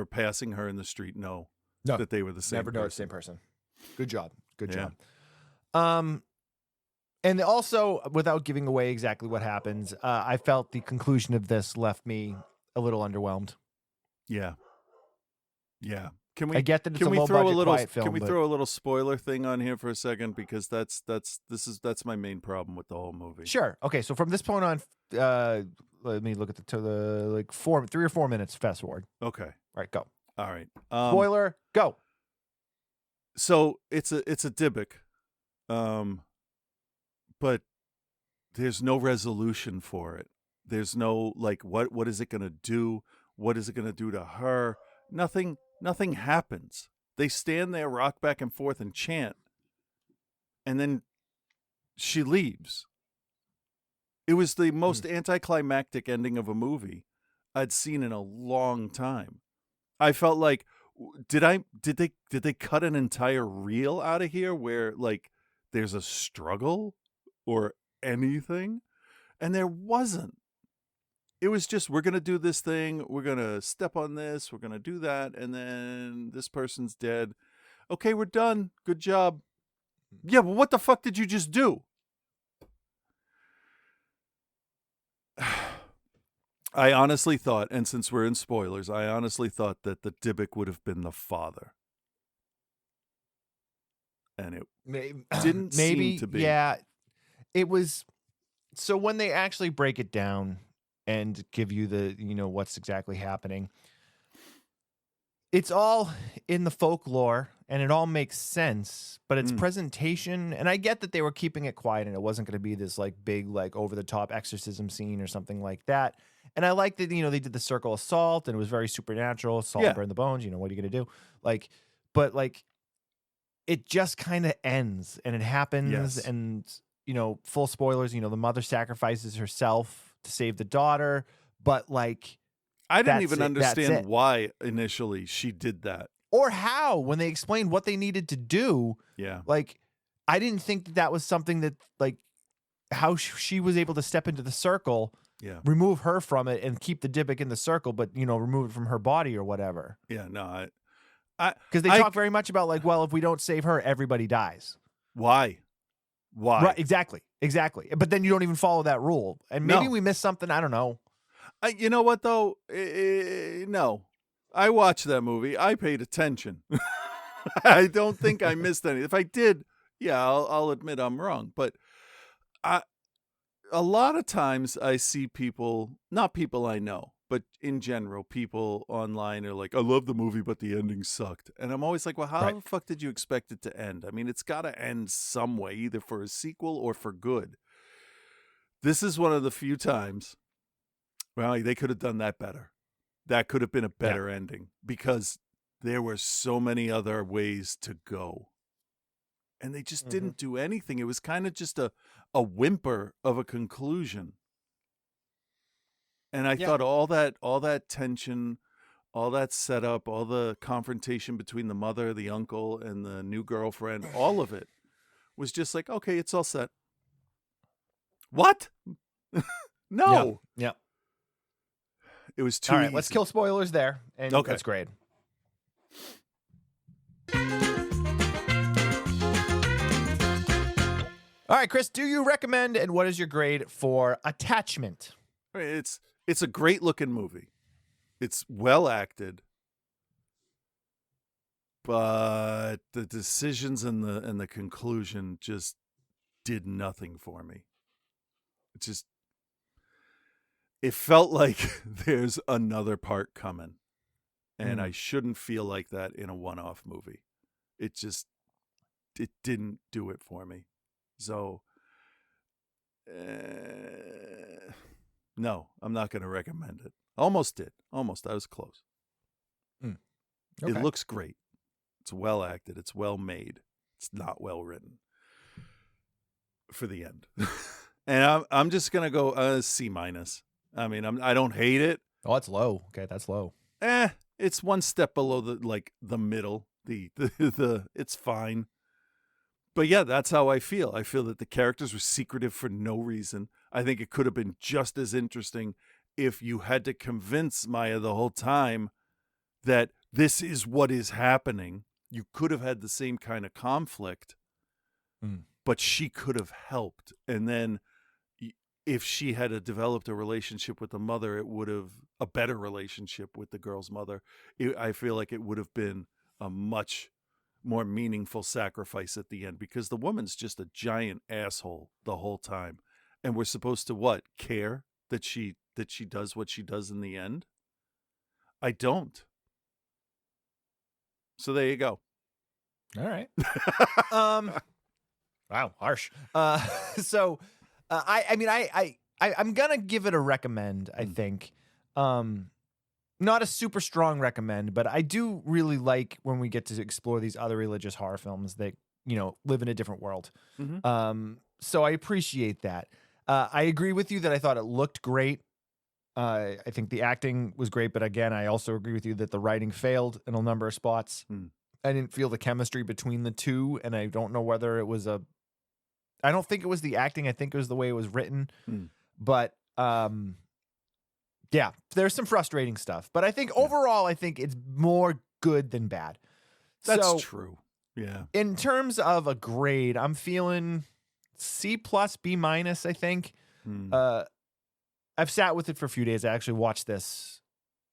passing her in the street know that they were the same. Never know it's the same person. Good job. Good job. And also, without giving away exactly what happens, I felt the conclusion of this left me a little underwhelmed. Yeah. Yeah. I get that it's a low budget, quiet film. Can we throw a little spoiler thing on here for a second? Because that's my main problem with the whole movie. Sure. Okay. So from this point on, let me look at the 3 or 4 minutes. Fast forward. Okay. All right. Go. All right. Spoiler. Go. So it's a Dybbuk, but there's no resolution for it. There's no what is it gonna do? What is it gonna do to her? Nothing happens. They stand there, rock back and forth, and chant, and then she leaves. It was the most anticlimactic ending of a movie I'd seen in a long time. I felt like, did they cut an entire reel out of here where there's a struggle or anything? And there wasn't. It was just, we're going to do this thing. We're going to step on this. We're going to do that. And then this person's dead. Okay, we're done. Good job. Yeah, but what the fuck did you just do? I honestly thought, and since we're in spoilers, I honestly thought that the Dybbuk would have been the father. And it didn't seem to be. Yeah, it was. So when they actually break it down and give you the, what's exactly happening, it's all in the folklore and it all makes sense, but its presentation, and I get that they were keeping it quiet and it wasn't going to be this big, over the top exorcism scene or something like that. And I like that, they did the circle of salt and it was very supernatural. Salt burn the bones. What are you going to do? But it just kind of ends and it happens. Yes. And, full spoilers, the mother sacrifices herself to save the daughter. But I didn't even understand why initially she did that. Or how, when they explained what they needed to do. Yeah. I didn't think that was something that, how she was able to step into the circle, remove her from it and keep the Dybbuk in the circle, but, remove it from her body or whatever. Yeah, no, because they talk very much about if we don't save her, everybody dies. Why? Right, exactly. But then you don't even follow that rule. And maybe we missed something. I don't know. You know what, though? No. I watched that movie. I paid attention. I don't think I missed anything. If I did, I'll admit I'm wrong. But a lot of times I see people, not people I know, but in general, people online are like, I love the movie, but the ending sucked. And I'm always like, well, how the fuck did you expect it to end? I mean, it's got to end some way, either for a sequel or for good. This is one of the few times, well, they could have done that better. That could have been a better ending because there were so many other ways to go. And they just didn't do anything. It was kind of just a whimper of a conclusion. And I thought all that tension, all that setup, all the confrontation between the mother, the uncle, and the new girlfriend, all of it was just like, okay, it's all set. What? No. Yeah. It was too All right, easy. let's kill spoilers there. And that's great. All right, Chris, do you recommend, and what is your grade for Attachment? It's a great looking movie. It's well acted. But the decisions and the conclusion just did nothing for me. It felt like there's another part coming. And I shouldn't feel like that in a one-off movie. It didn't do it for me. So, no, I'm not going to recommend it. Almost did. Almost. I was close. Okay. It looks great. It's well acted. It's well made. It's not well written for the end. And I'm just going to go C-. I mean, I don't hate it. Oh, it's low. Okay, that's low. It's one step below the middle. The it's fine. But yeah, that's how I feel. I feel that the characters were secretive for no reason. I think it could have been just as interesting if you had to convince Maya the whole time that this is what is happening. You could have had the same kind of conflict. but she could have helped. And then if she had developed a relationship with the mother, it would have a better relationship with the girl's mother. I feel like it would have been a much more meaningful sacrifice at the end, because the woman's just a giant asshole the whole time. And we're supposed to care that she does what she does in the end? I don't. So there you go. All right. Wow, harsh. So I'm gonna give it a recommend. I think, not a super strong recommend, but I do really like when we get to explore these other religious horror films that live in a different world. So I appreciate that. I agree with you that I thought it looked great. I think the acting was great, but again, I also agree with you that the writing failed in a number of spots. I didn't feel the chemistry between the two, and I don't know whether it was I don't think it was the acting. I think it was the way it was written. But yeah, there's some frustrating stuff. But I think overall, I think it's more good than bad. That's true. Yeah. In terms of a grade, I'm feeling C+, B-, I think. I've sat with it for a few days. I actually watched this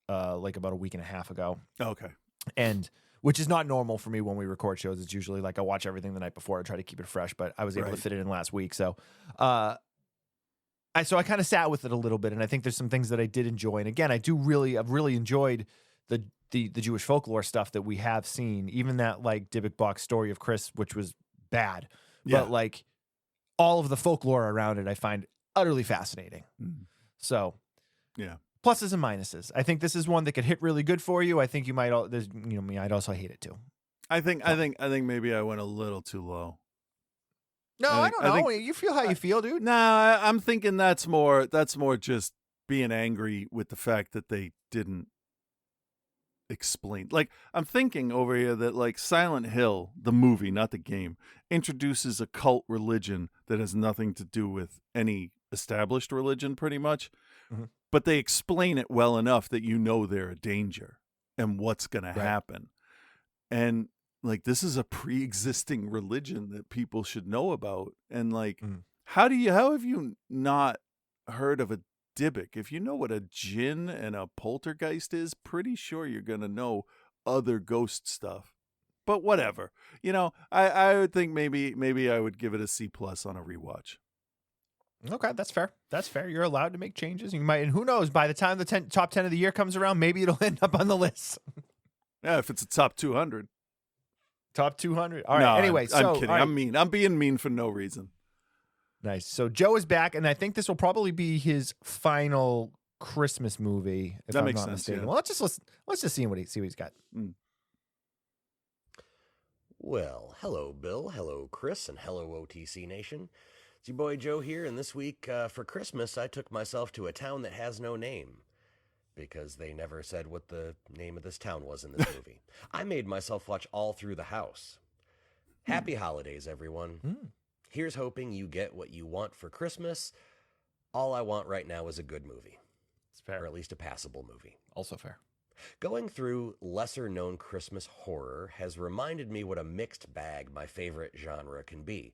like about a week and a half ago. Okay. And which is not normal for me when we record shows. It's usually like I watch everything the night before. I try to keep it fresh, but I was able to fit it in last week. So I kind of sat with it a little bit, and I think there's some things that I did enjoy. And again, I've really enjoyed the Jewish folklore stuff that we have seen, even that like Dybbuk box story of Chris, which was bad. Yeah. But like all of the folklore around it, I find utterly fascinating. So yeah. Pluses and minuses. I think this is one that could hit really good for you. I think you might, I'd also hate it too. I think maybe I went a little too low. No, I don't know. You feel how you feel, dude. Nah, I'm thinking that's more just being angry with the fact that they didn't explain. Like, I'm thinking over here that like Silent Hill, the movie, not the game, introduces a cult religion that has nothing to do with any established religion, pretty much. But they explain it well enough that they're a danger and what's going to happen. And like, this is a pre-existing religion that people should know about. And like, how have you not heard of a Dybbuk? If you know what a djinn and a poltergeist is, pretty sure you're going to know other ghost stuff. But whatever, I would think maybe I would give it a C+ on a rewatch. Okay, that's fair. That's fair. You're allowed to make changes. You might, and who knows? By the time the top 10 of the year comes around, maybe it'll end up on the list. Yeah, if it's a top 200. Top 200. All right. No, anyway, I'm kidding. Right. I'm mean. I'm being mean for no reason. Nice. So Joe is back, and I think this will probably be his final Christmas movie, if I'm not mistaken. Yeah. Well, let's just see what he's got. Well, hello, Bill. Hello, Chris, and hello, OTC Nation. It's your boy Joe here, and this week for Christmas, I took myself to a town that has no name, because they never said what the name of this town was in this movie. I made myself watch All Through the House. Happy holidays, everyone. Here's hoping you get what you want for Christmas. All I want right now is a good movie. It's fair. Or at least a passable movie. Also fair. Going through lesser-known Christmas horror has reminded me what a mixed bag my favorite genre can be.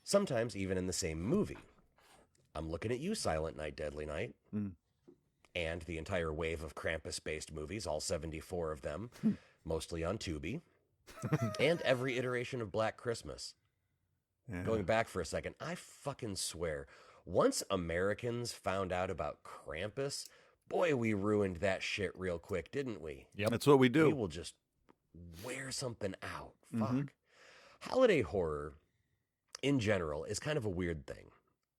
Sometimes even in the same movie. I'm looking at you, Silent Night, Deadly Night. And the entire wave of Krampus-based movies, all 74 of them, mostly on Tubi. And every iteration of Black Christmas. Yeah. Going back for a second, I fucking swear, once Americans found out about Krampus, boy, we ruined that shit real quick, didn't we? Yep. That's what we do. We will just wear something out. Fuck. Holiday horror, in general, is kind of a weird thing,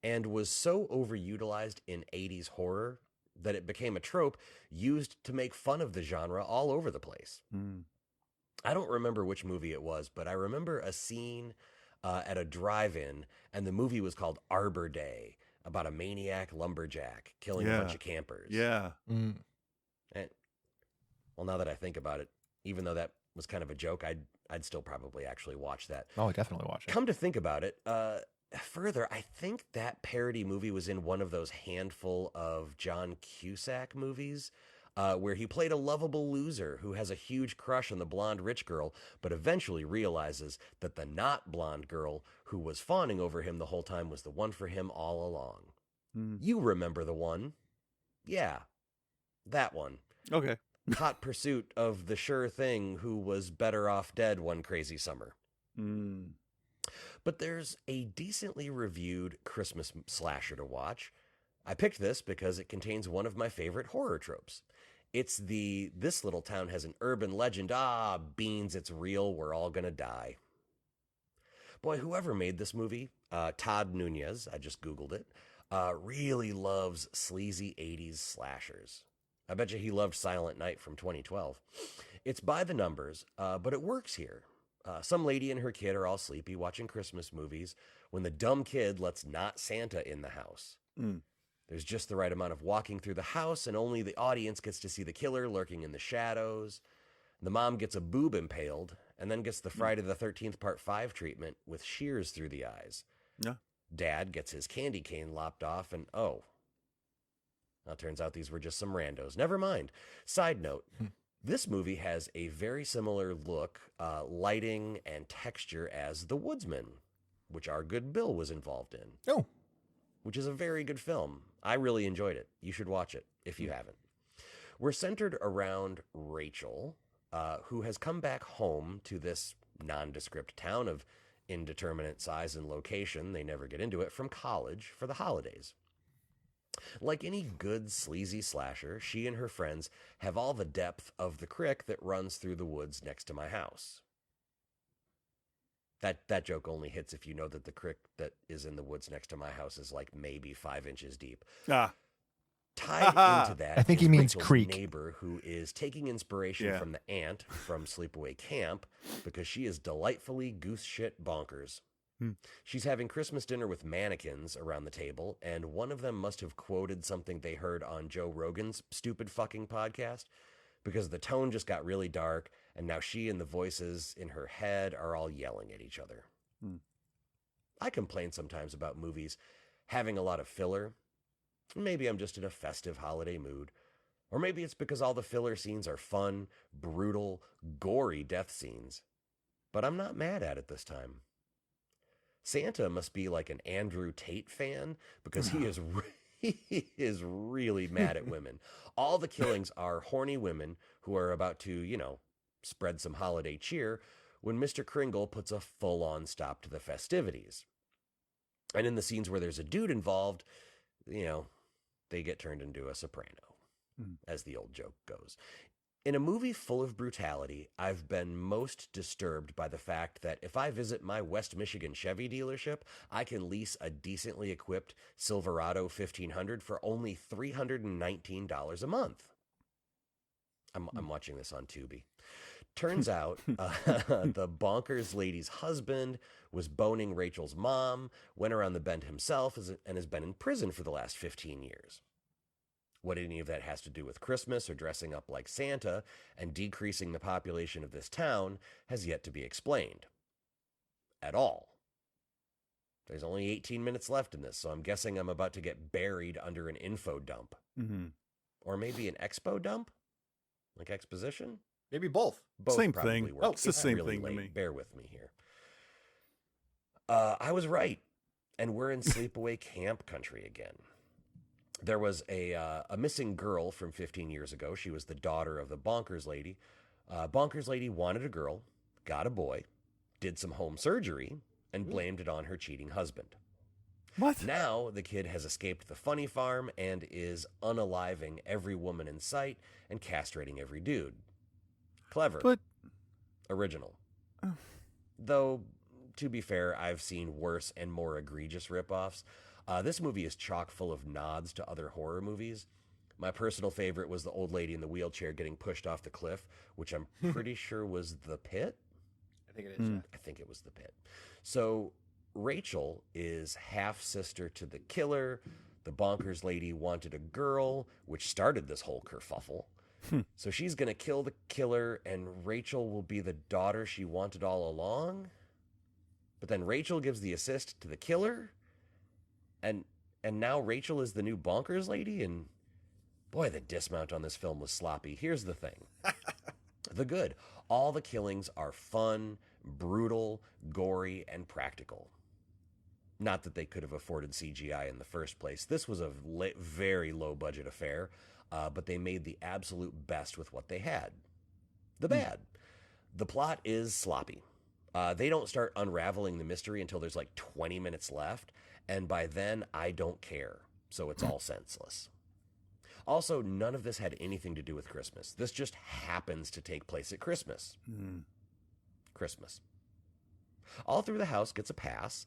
and was so overutilized in 80s horror that it became a trope used to make fun of the genre all over the place. I don't remember which movie it was, but I remember a scene at a drive-in, and the movie was called Arbor Day, about a maniac lumberjack killing a bunch of campers. Yeah. And, well, now that I think about it, even though that was kind of a joke, I'd still probably actually watch that. Oh, I definitely watch it. Come to think about it, further, I think that parody movie was in one of those handful of John Cusack movies. where he played a lovable loser who has a huge crush on the blonde rich girl, but eventually realizes that the not blonde girl who was fawning over him the whole time was the one for him all along. You remember the one. Yeah, that one. Okay. Hot pursuit of the sure thing who was better off dead one crazy summer. But there's a decently reviewed Christmas slasher to watch. I picked this because it contains one of my favorite horror tropes. It's this little town has an urban legend. Ah, beans, it's real. We're all gonna die. Boy, whoever made this movie, Todd Nunez, I just Googled it, really loves sleazy 80s slashers. I bet you he loved Silent Night from 2012. It's by the numbers, but it works here. Some lady and her kid are all sleepy watching Christmas movies when the dumb kid lets not Santa in the house. There's just the right amount of walking through the house, and only the audience gets to see the killer lurking in the shadows. The mom gets a boob impaled, and then gets the Friday the 13th Part 5 treatment with shears through the eyes. Yeah. Dad gets his candy cane lopped off, and well, turns out these were just some randos. Never mind. Side note, this movie has a very similar look, lighting, and texture as The Woodsman, which our good Bill was involved in. Oh. Which is a very good film. I really enjoyed it. You should watch it if you haven't. We're centered around Rachel, who has come back home to this nondescript town of indeterminate size and location, they never get into it, from college for the holidays. Like any good sleazy slasher, she and her friends have all the depth of the creek that runs through the woods next to my house. That joke only hits if you know that the creek that is in the woods next to my house is like maybe 5 inches deep. Tied into that, I think he means Rachel's creek. Neighbor who is taking inspiration from the aunt from Sleepaway Camp because she is delightfully goose shit bonkers. She's having Christmas dinner with mannequins around the table, and one of them must have quoted something they heard on Joe Rogan's stupid fucking podcast, because the tone just got really dark, and now she and the voices in her head are all yelling at each other. I complain sometimes about movies having a lot of filler. Maybe I'm just in a festive holiday mood. Or maybe it's because all the filler scenes are fun, brutal, gory death scenes. But I'm not mad at it this time. Santa must be like an Andrew Tate fan, because he is really mad at women. All the killings are horny women who are about to, spread some holiday cheer when Mr. Kringle puts a full-on stop to the festivities. And in the scenes where there's a dude involved, they get turned into a soprano, as the old joke goes. In a movie full of brutality, I've been most disturbed by the fact that if I visit my West Michigan Chevy dealership, I can lease a decently equipped Silverado 1500 for only $319 a month. I'm watching this on Tubi. Turns out the bonkers lady's husband was boning Rachel's mom, went around the bend himself, and has been in prison for the last 15 years. What any of that has to do with Christmas or dressing up like Santa and decreasing the population of this town has yet to be explained. At all. There's only 18 minutes left in this, so I'm guessing I'm about to get buried under an info dump. Or maybe an expo dump? Like exposition? Maybe both. Both same probably thing. work. It's the same really thing late. to me. Bear with me here. I was right. And we're in sleepaway camp country again. There was a missing girl from 15 years ago. She was the daughter of the bonkers lady. Bonkers lady wanted a girl, got a boy, did some home surgery, and blamed it on her cheating husband. What? Now the kid has escaped the funny farm and is unaliving every woman in sight and castrating every dude. Clever. But original. Though, to be fair, I've seen worse and more egregious ripoffs. This movie is chock full of nods to other horror movies. My personal favorite was the old lady in the wheelchair getting pushed off the cliff, which I'm pretty sure was The Pit. I think it is. I think it was The Pit. So Rachel is half-sister to the killer. The bonkers lady wanted a girl, which started this whole kerfuffle. So she's going to kill the killer, and Rachel will be the daughter she wanted all along. But then Rachel gives the assist to the killer, and now Rachel is the new bonkers lady, and Boy, the dismount on this film was sloppy. Here's the thing. The good. All the killings are fun, brutal, gory, and practical. Not that they could have afforded CGI in the first place. This was a very low-budget affair, but they made the absolute best with what they had. The bad. The plot is sloppy. They don't start unraveling the mystery until there's like 20 minutes left, and by then, I don't care. So it's all senseless. Also, none of this had anything to do with Christmas. This just happens to take place at Christmas. Christmas. All Through the House gets a pass.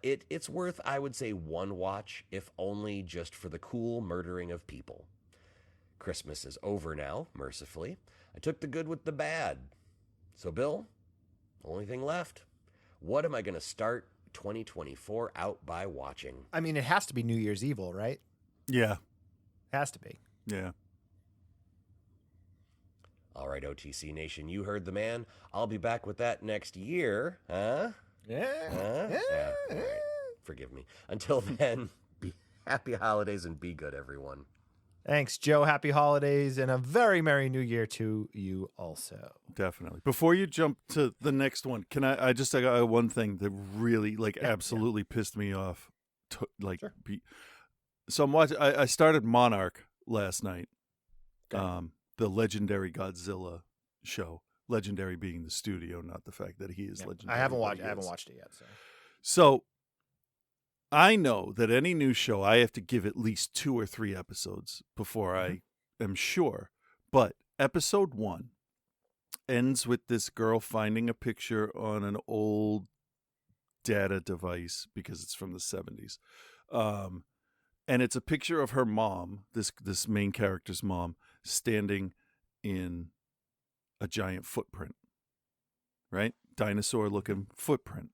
It's worth, I would say, one watch, if only just for the cool murdering of people. Christmas is over now, mercifully. I took the good with the bad. So, Bill, only thing left. What am I going to start 2024 out by watching? I mean, it has to be New Year's Evil, right? Yeah. Has to be. Yeah. All right, OTC Nation, you heard the man. I'll be back with that next year. Huh? Yeah. Yeah. All right. Forgive me. Until then, happy holidays and be good, everyone. Thanks, Joe. Happy holidays and a very Merry New Year to you also. Definitely. Before you jump to the next one, can I got one thing that really absolutely pissed me off. Sure. So I'm watching. I started Monarch last night, the legendary Godzilla show. Legendary being the studio, not the fact that he is legendary. I haven't watched it yet. So I know that any new show, I have to give at least 2 or 3 episodes before I am sure. But episode 1 ends with this girl finding a picture on an old data device because it's from the 70s. And it's a picture of her mom, this main character's mom, standing in a giant footprint, right? Dinosaur-looking footprint.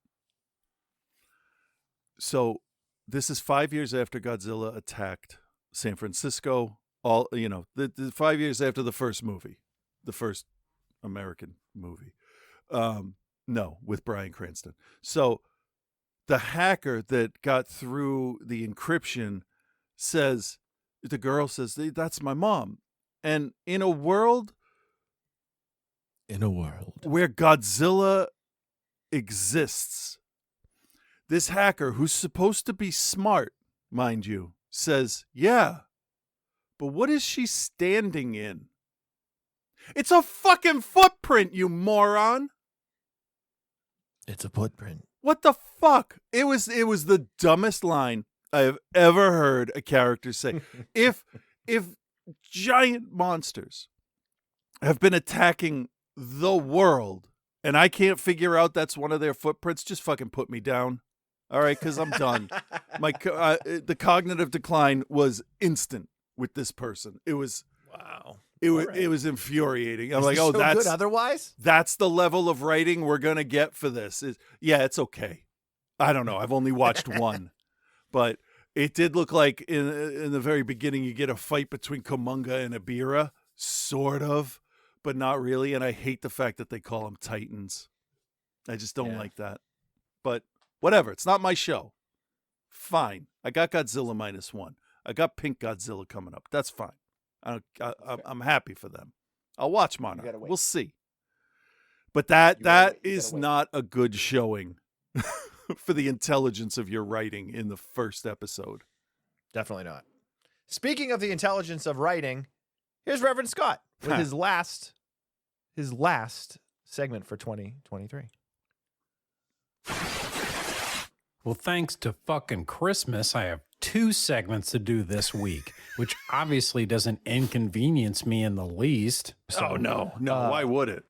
So this is 5 years after Godzilla attacked San Francisco. The 5 years after the first movie, the first American movie. No, with Bryan Cranston. So the hacker that got through the encryption the girl says, that's my mom. And in a world where Godzilla exists, this hacker, who's supposed to be smart, mind you, says, yeah, but what is she standing in? It's a fucking footprint, you moron. It's a footprint. What the fuck? It was the dumbest line I have ever heard a character say. If giant monsters have been attacking the world and I can't figure out that's one of their footprints, just fucking put me down. All right, because I'm done. The cognitive decline was instant with this person. It was wow. It was infuriating. I'm Is like, the show that's good otherwise. That's the level of writing we're gonna get for this. It's okay. I don't know. I've only watched one, but it did look like in the very beginning you get a fight between Kumonga and Ibira, sort of, but not really. And I hate the fact that they call them Titans. I just don't like that. But whatever. It's not my show. Fine. I got Godzilla -1. I got Pink Godzilla coming up. That's fine. I'm happy for them. I'll watch Monarch. We'll see. But that is not a good showing for the intelligence of your writing in the first episode. Definitely not. Speaking of the intelligence of writing, here's Reverend Scott with his last segment for 2023. Well, thanks to fucking Christmas, I have 2 segments to do this week, which obviously doesn't inconvenience me in the least. So, oh, no. Why would it?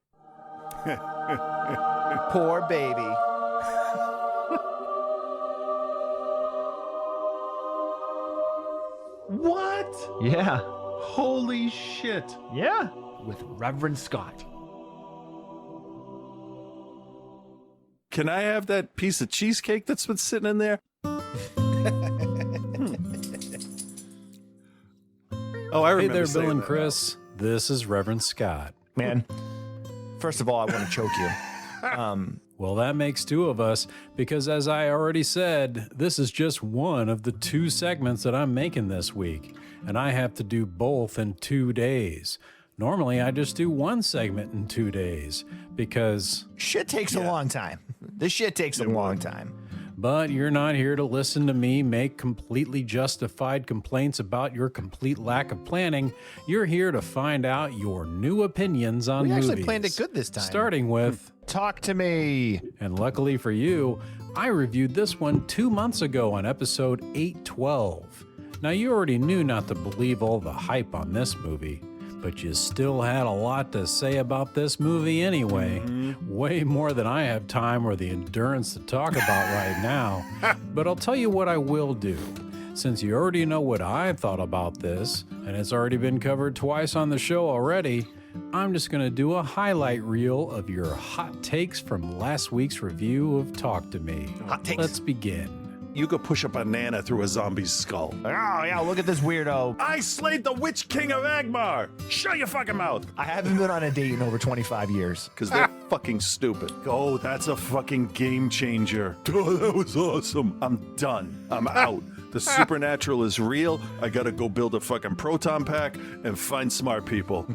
Poor baby. What? Yeah. Holy shit. Yeah. With Reverend Scott. Can I have that piece of cheesecake that's been sitting in there? Oh, I remember. Hey there, saying Bill and that. Chris. This is Reverend Scott. Man, first of all, I want to choke you. Well, that makes 2 of us, because as I already said, this is just one of the 2 segments that I'm making this week, and I have to do both in 2 days. Normally, I just do 1 segment in 2 days, because... shit takes a long time. This shit takes a long time. But you're not here to listen to me make completely justified complaints about your complete lack of planning. You're here to find out your new opinions on movies. We actually planned it good this time. Starting with... Talk to Me. And luckily for you, I reviewed this one 2 months ago on episode 812. Now, you already knew not to believe all the hype on this movie, but you still had a lot to say about this movie anyway. Way more than I have time or the endurance to talk about right now. But I'll tell you what I will do. Since you already know what I thought about this, and it's already been covered twice on the show already, I'm just going to do a highlight reel of your hot takes from last week's review of Talk to Me. Hot takes. Let's begin. You could push a banana through a zombie's skull. Oh, yeah, look at this weirdo. I slayed the Witch King of Agmar. Shut your fucking mouth. I haven't been on a date in over 25 years. Because they're fucking stupid. Oh, that's a fucking game changer. Oh, that was awesome. I'm done. I'm out. The supernatural is real. I gotta go build a fucking proton pack and find smart people.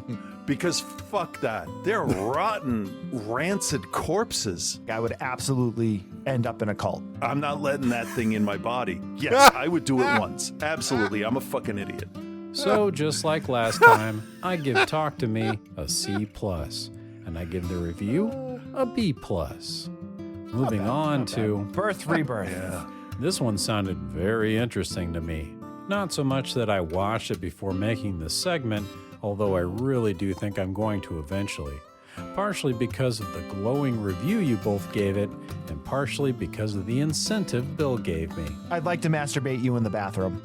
Because fuck that. They're rotten, rancid corpses. I would absolutely end up in a cult. I'm not letting that thing in my body. Yes, I would do it once. Absolutely. I'm a fucking idiot. So, just like last time, I give Talk to Me a C+, and I give the review a B+. Moving on to... Birth, Rebirth. Yeah. This one sounded very interesting to me. Not so much that I watched it before making this segment, although I really do think I'm going to eventually. Partially because of the glowing review you both gave it, and partially because of the incentive Bill gave me. I'd like to masturbate you in the bathroom.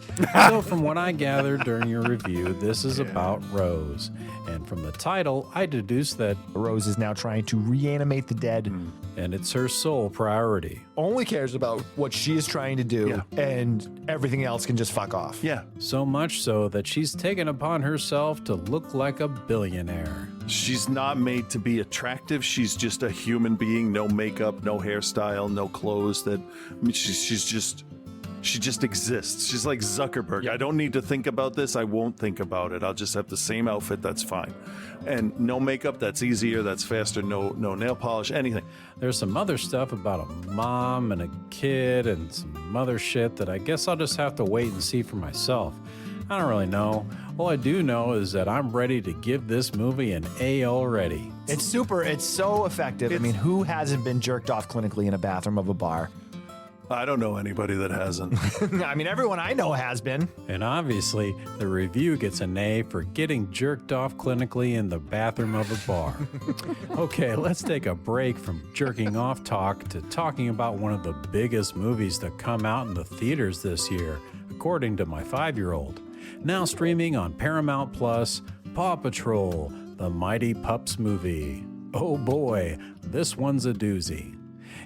So from what I gathered during your review, this is about Rose. And from the title, I deduced that Rose is now trying to reanimate the dead. And it's her sole priority. Only cares about what she is trying to do, and everything else can just fuck off. Yeah. So much so that she's taken upon herself to look like a billionaire. She's not made to be attractive. She's just a human being. No makeup, no hairstyle, no clothes. She just exists. She's like Zuckerberg. I don't need to think about this. I won't think about it. I'll just have the same outfit. That's fine. And no makeup. That's easier. That's faster. No nail polish. Anything. There's some other stuff about a mom and a kid and some other shit that I guess I'll just have to wait and see for myself. I don't really know. All I do know is that I'm ready to give this movie an A already. It's super. It's so effective. I mean, who hasn't been jerked off clinically in a bathroom of a bar? I don't know anybody that hasn't. I mean, everyone I know has been. And obviously, the review gets an A for getting jerked off clinically in the bathroom of a bar. Okay, let's take a break from jerking off talk to talking about one of the biggest movies to come out in the theaters this year, according to my 5-year-old. Now streaming on Paramount Plus, Paw Patrol, the Mighty Pups movie. Oh boy, this one's a doozy.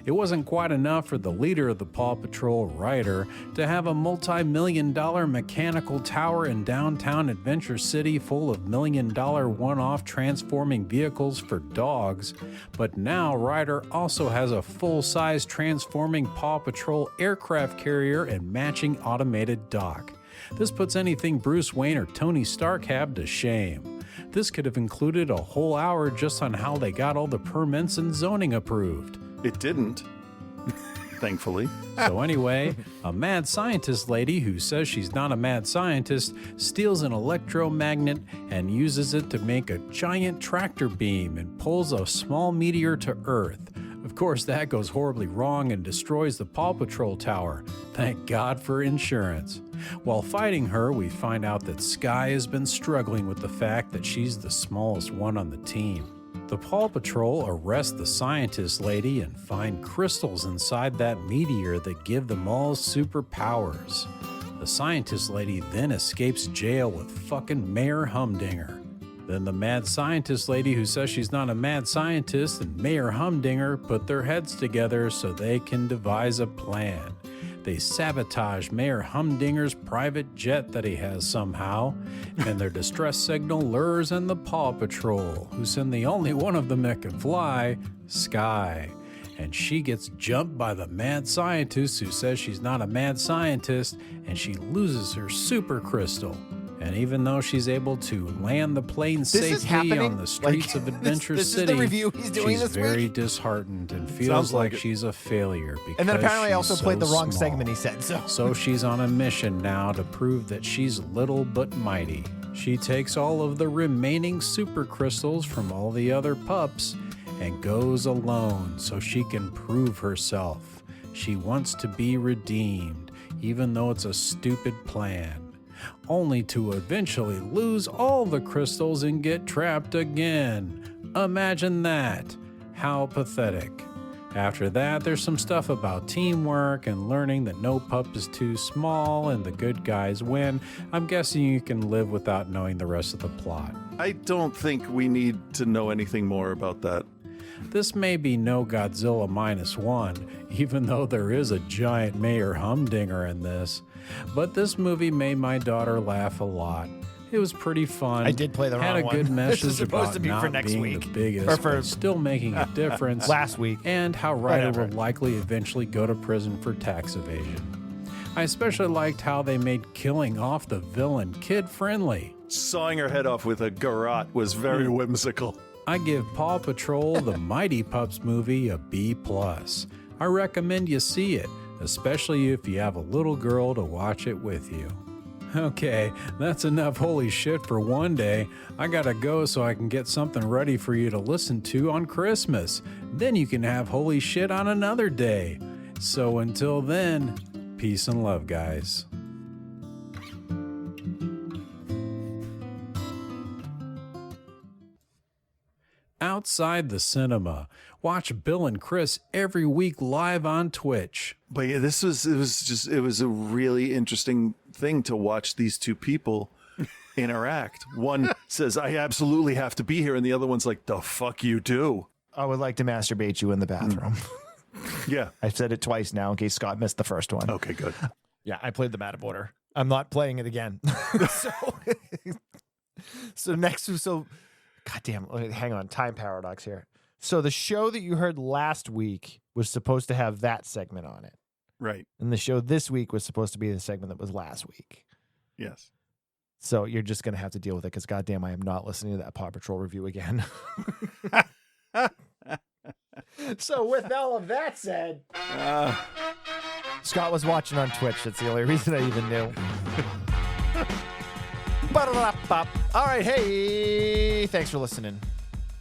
It wasn't quite enough for the leader of the Paw Patrol, Ryder, to have a multi-million-dollar mechanical tower in downtown Adventure City full of million-dollar one-off transforming vehicles for dogs, but now Ryder also has a full-size transforming Paw Patrol aircraft carrier and matching automated dock. This puts anything Bruce Wayne or Tony Stark have to shame. This could have included a whole hour just on how they got all the permits and zoning approved. It didn't. Thankfully. So anyway, a mad scientist lady who says she's not a mad scientist steals an electromagnet and uses it to make a giant tractor beam and pulls a small meteor to Earth. Of course, that goes horribly wrong and destroys the Paw Patrol tower. Thank God for insurance. While fighting her, we find out that Skye has been struggling with the fact that she's the smallest one on the team. The Paw Patrol arrest the scientist lady and find crystals inside that meteor that give them all superpowers. The scientist lady then escapes jail with fucking Mayor Humdinger. Then the mad scientist lady who says she's not a mad scientist and Mayor Humdinger put their heads together so they can devise a plan. They sabotage Mayor Humdinger's private jet that he has somehow, and their distress signal lures in the Paw Patrol, who send the only one of them that can fly, Skye. and she gets jumped by the mad scientist who says she's not a mad scientist, and she loses her super crystal. And even though she's able to land the plane safely on the streets of Adventure this City, is the review he's doing she's this very week? disheartened and feels like she's a failure because And then apparently I also she's played so the wrong small. segment he said. So she's on a mission now to prove that she's little but mighty. She takes all of the remaining super crystals from all the other pups and goes alone so she can prove herself. She wants to be redeemed, even though it's a stupid plan, only to eventually lose all the crystals and get trapped again. Imagine that. How pathetic. After that, there's some stuff about teamwork and learning that no pup is too small and the good guys win. I'm guessing you can live without knowing the rest of the plot. I don't think we need to know anything more about that. This may be no Godzilla -1, even though there is a giant Mayor Humdinger in this. But this movie made my daughter laugh a lot. It was pretty fun. I did play the Had wrong a one. good This message is supposed about to be not for next being week. the biggest, Or for but still making a difference. last week. And how Ryder Whatever. will likely eventually go to prison for tax evasion. I especially liked how they made killing off the villain kid-friendly. Sawing her head off with a garrote was very whimsical. I give Paw Patrol the Mighty Pups movie a B+. I recommend you see it, especially if you have a little girl to watch it with you. Okay, that's enough holy shit for one day. I gotta go so I can get something ready for you to listen to on Christmas. Then you can have holy shit on another day. So until then, peace and love, guys. Outside the cinema, watch Bill and Chris every week live on Twitch. But yeah, it was a really interesting thing to watch these two people interact. One says, I absolutely have to be here. And the other one's like, the fuck you do. I would like to masturbate you in the bathroom. Yeah. I've said it twice now in case Scott missed the first one. Okay, good. Yeah, I played the Madam Order. I'm not playing it again. So goddamn, hang on, time paradox here. So the show that you heard last week was supposed to have that segment on it. Right. And the show this week was supposed to be the segment that was last week. Yes. So you're just going to have to deal with it because goddamn, I am not listening to that Paw Patrol review again. So with all of that said, Scott was watching on Twitch. That's the only reason I even knew. All right, hey, thanks for listening.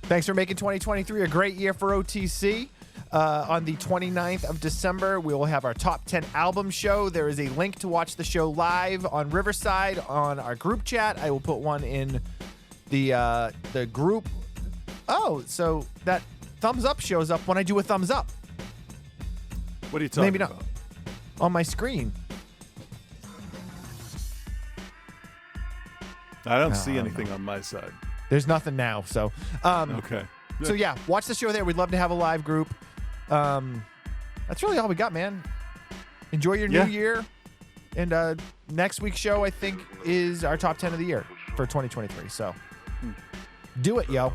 Thanks for making 2023 a great year for OTC. On the 29th of December, we will have our top 10 album show. There is a link to watch the show live on Riverside on our group chat. I will put one in the group. Oh, so that thumbs up shows up when I do a thumbs up. What are you talking Maybe not about? on my screen. I don't see anything on my side. There's nothing now. So, Okay. So yeah, watch the show there. We'd love to have a live group. That's really all we got, man. Enjoy your new year. And next week's show, I think, is our top 10 of the year for 2023. So do it, yo.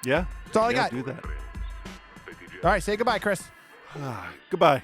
Yeah. That's all I got. Do that. All right, say goodbye, Chris. Goodbye.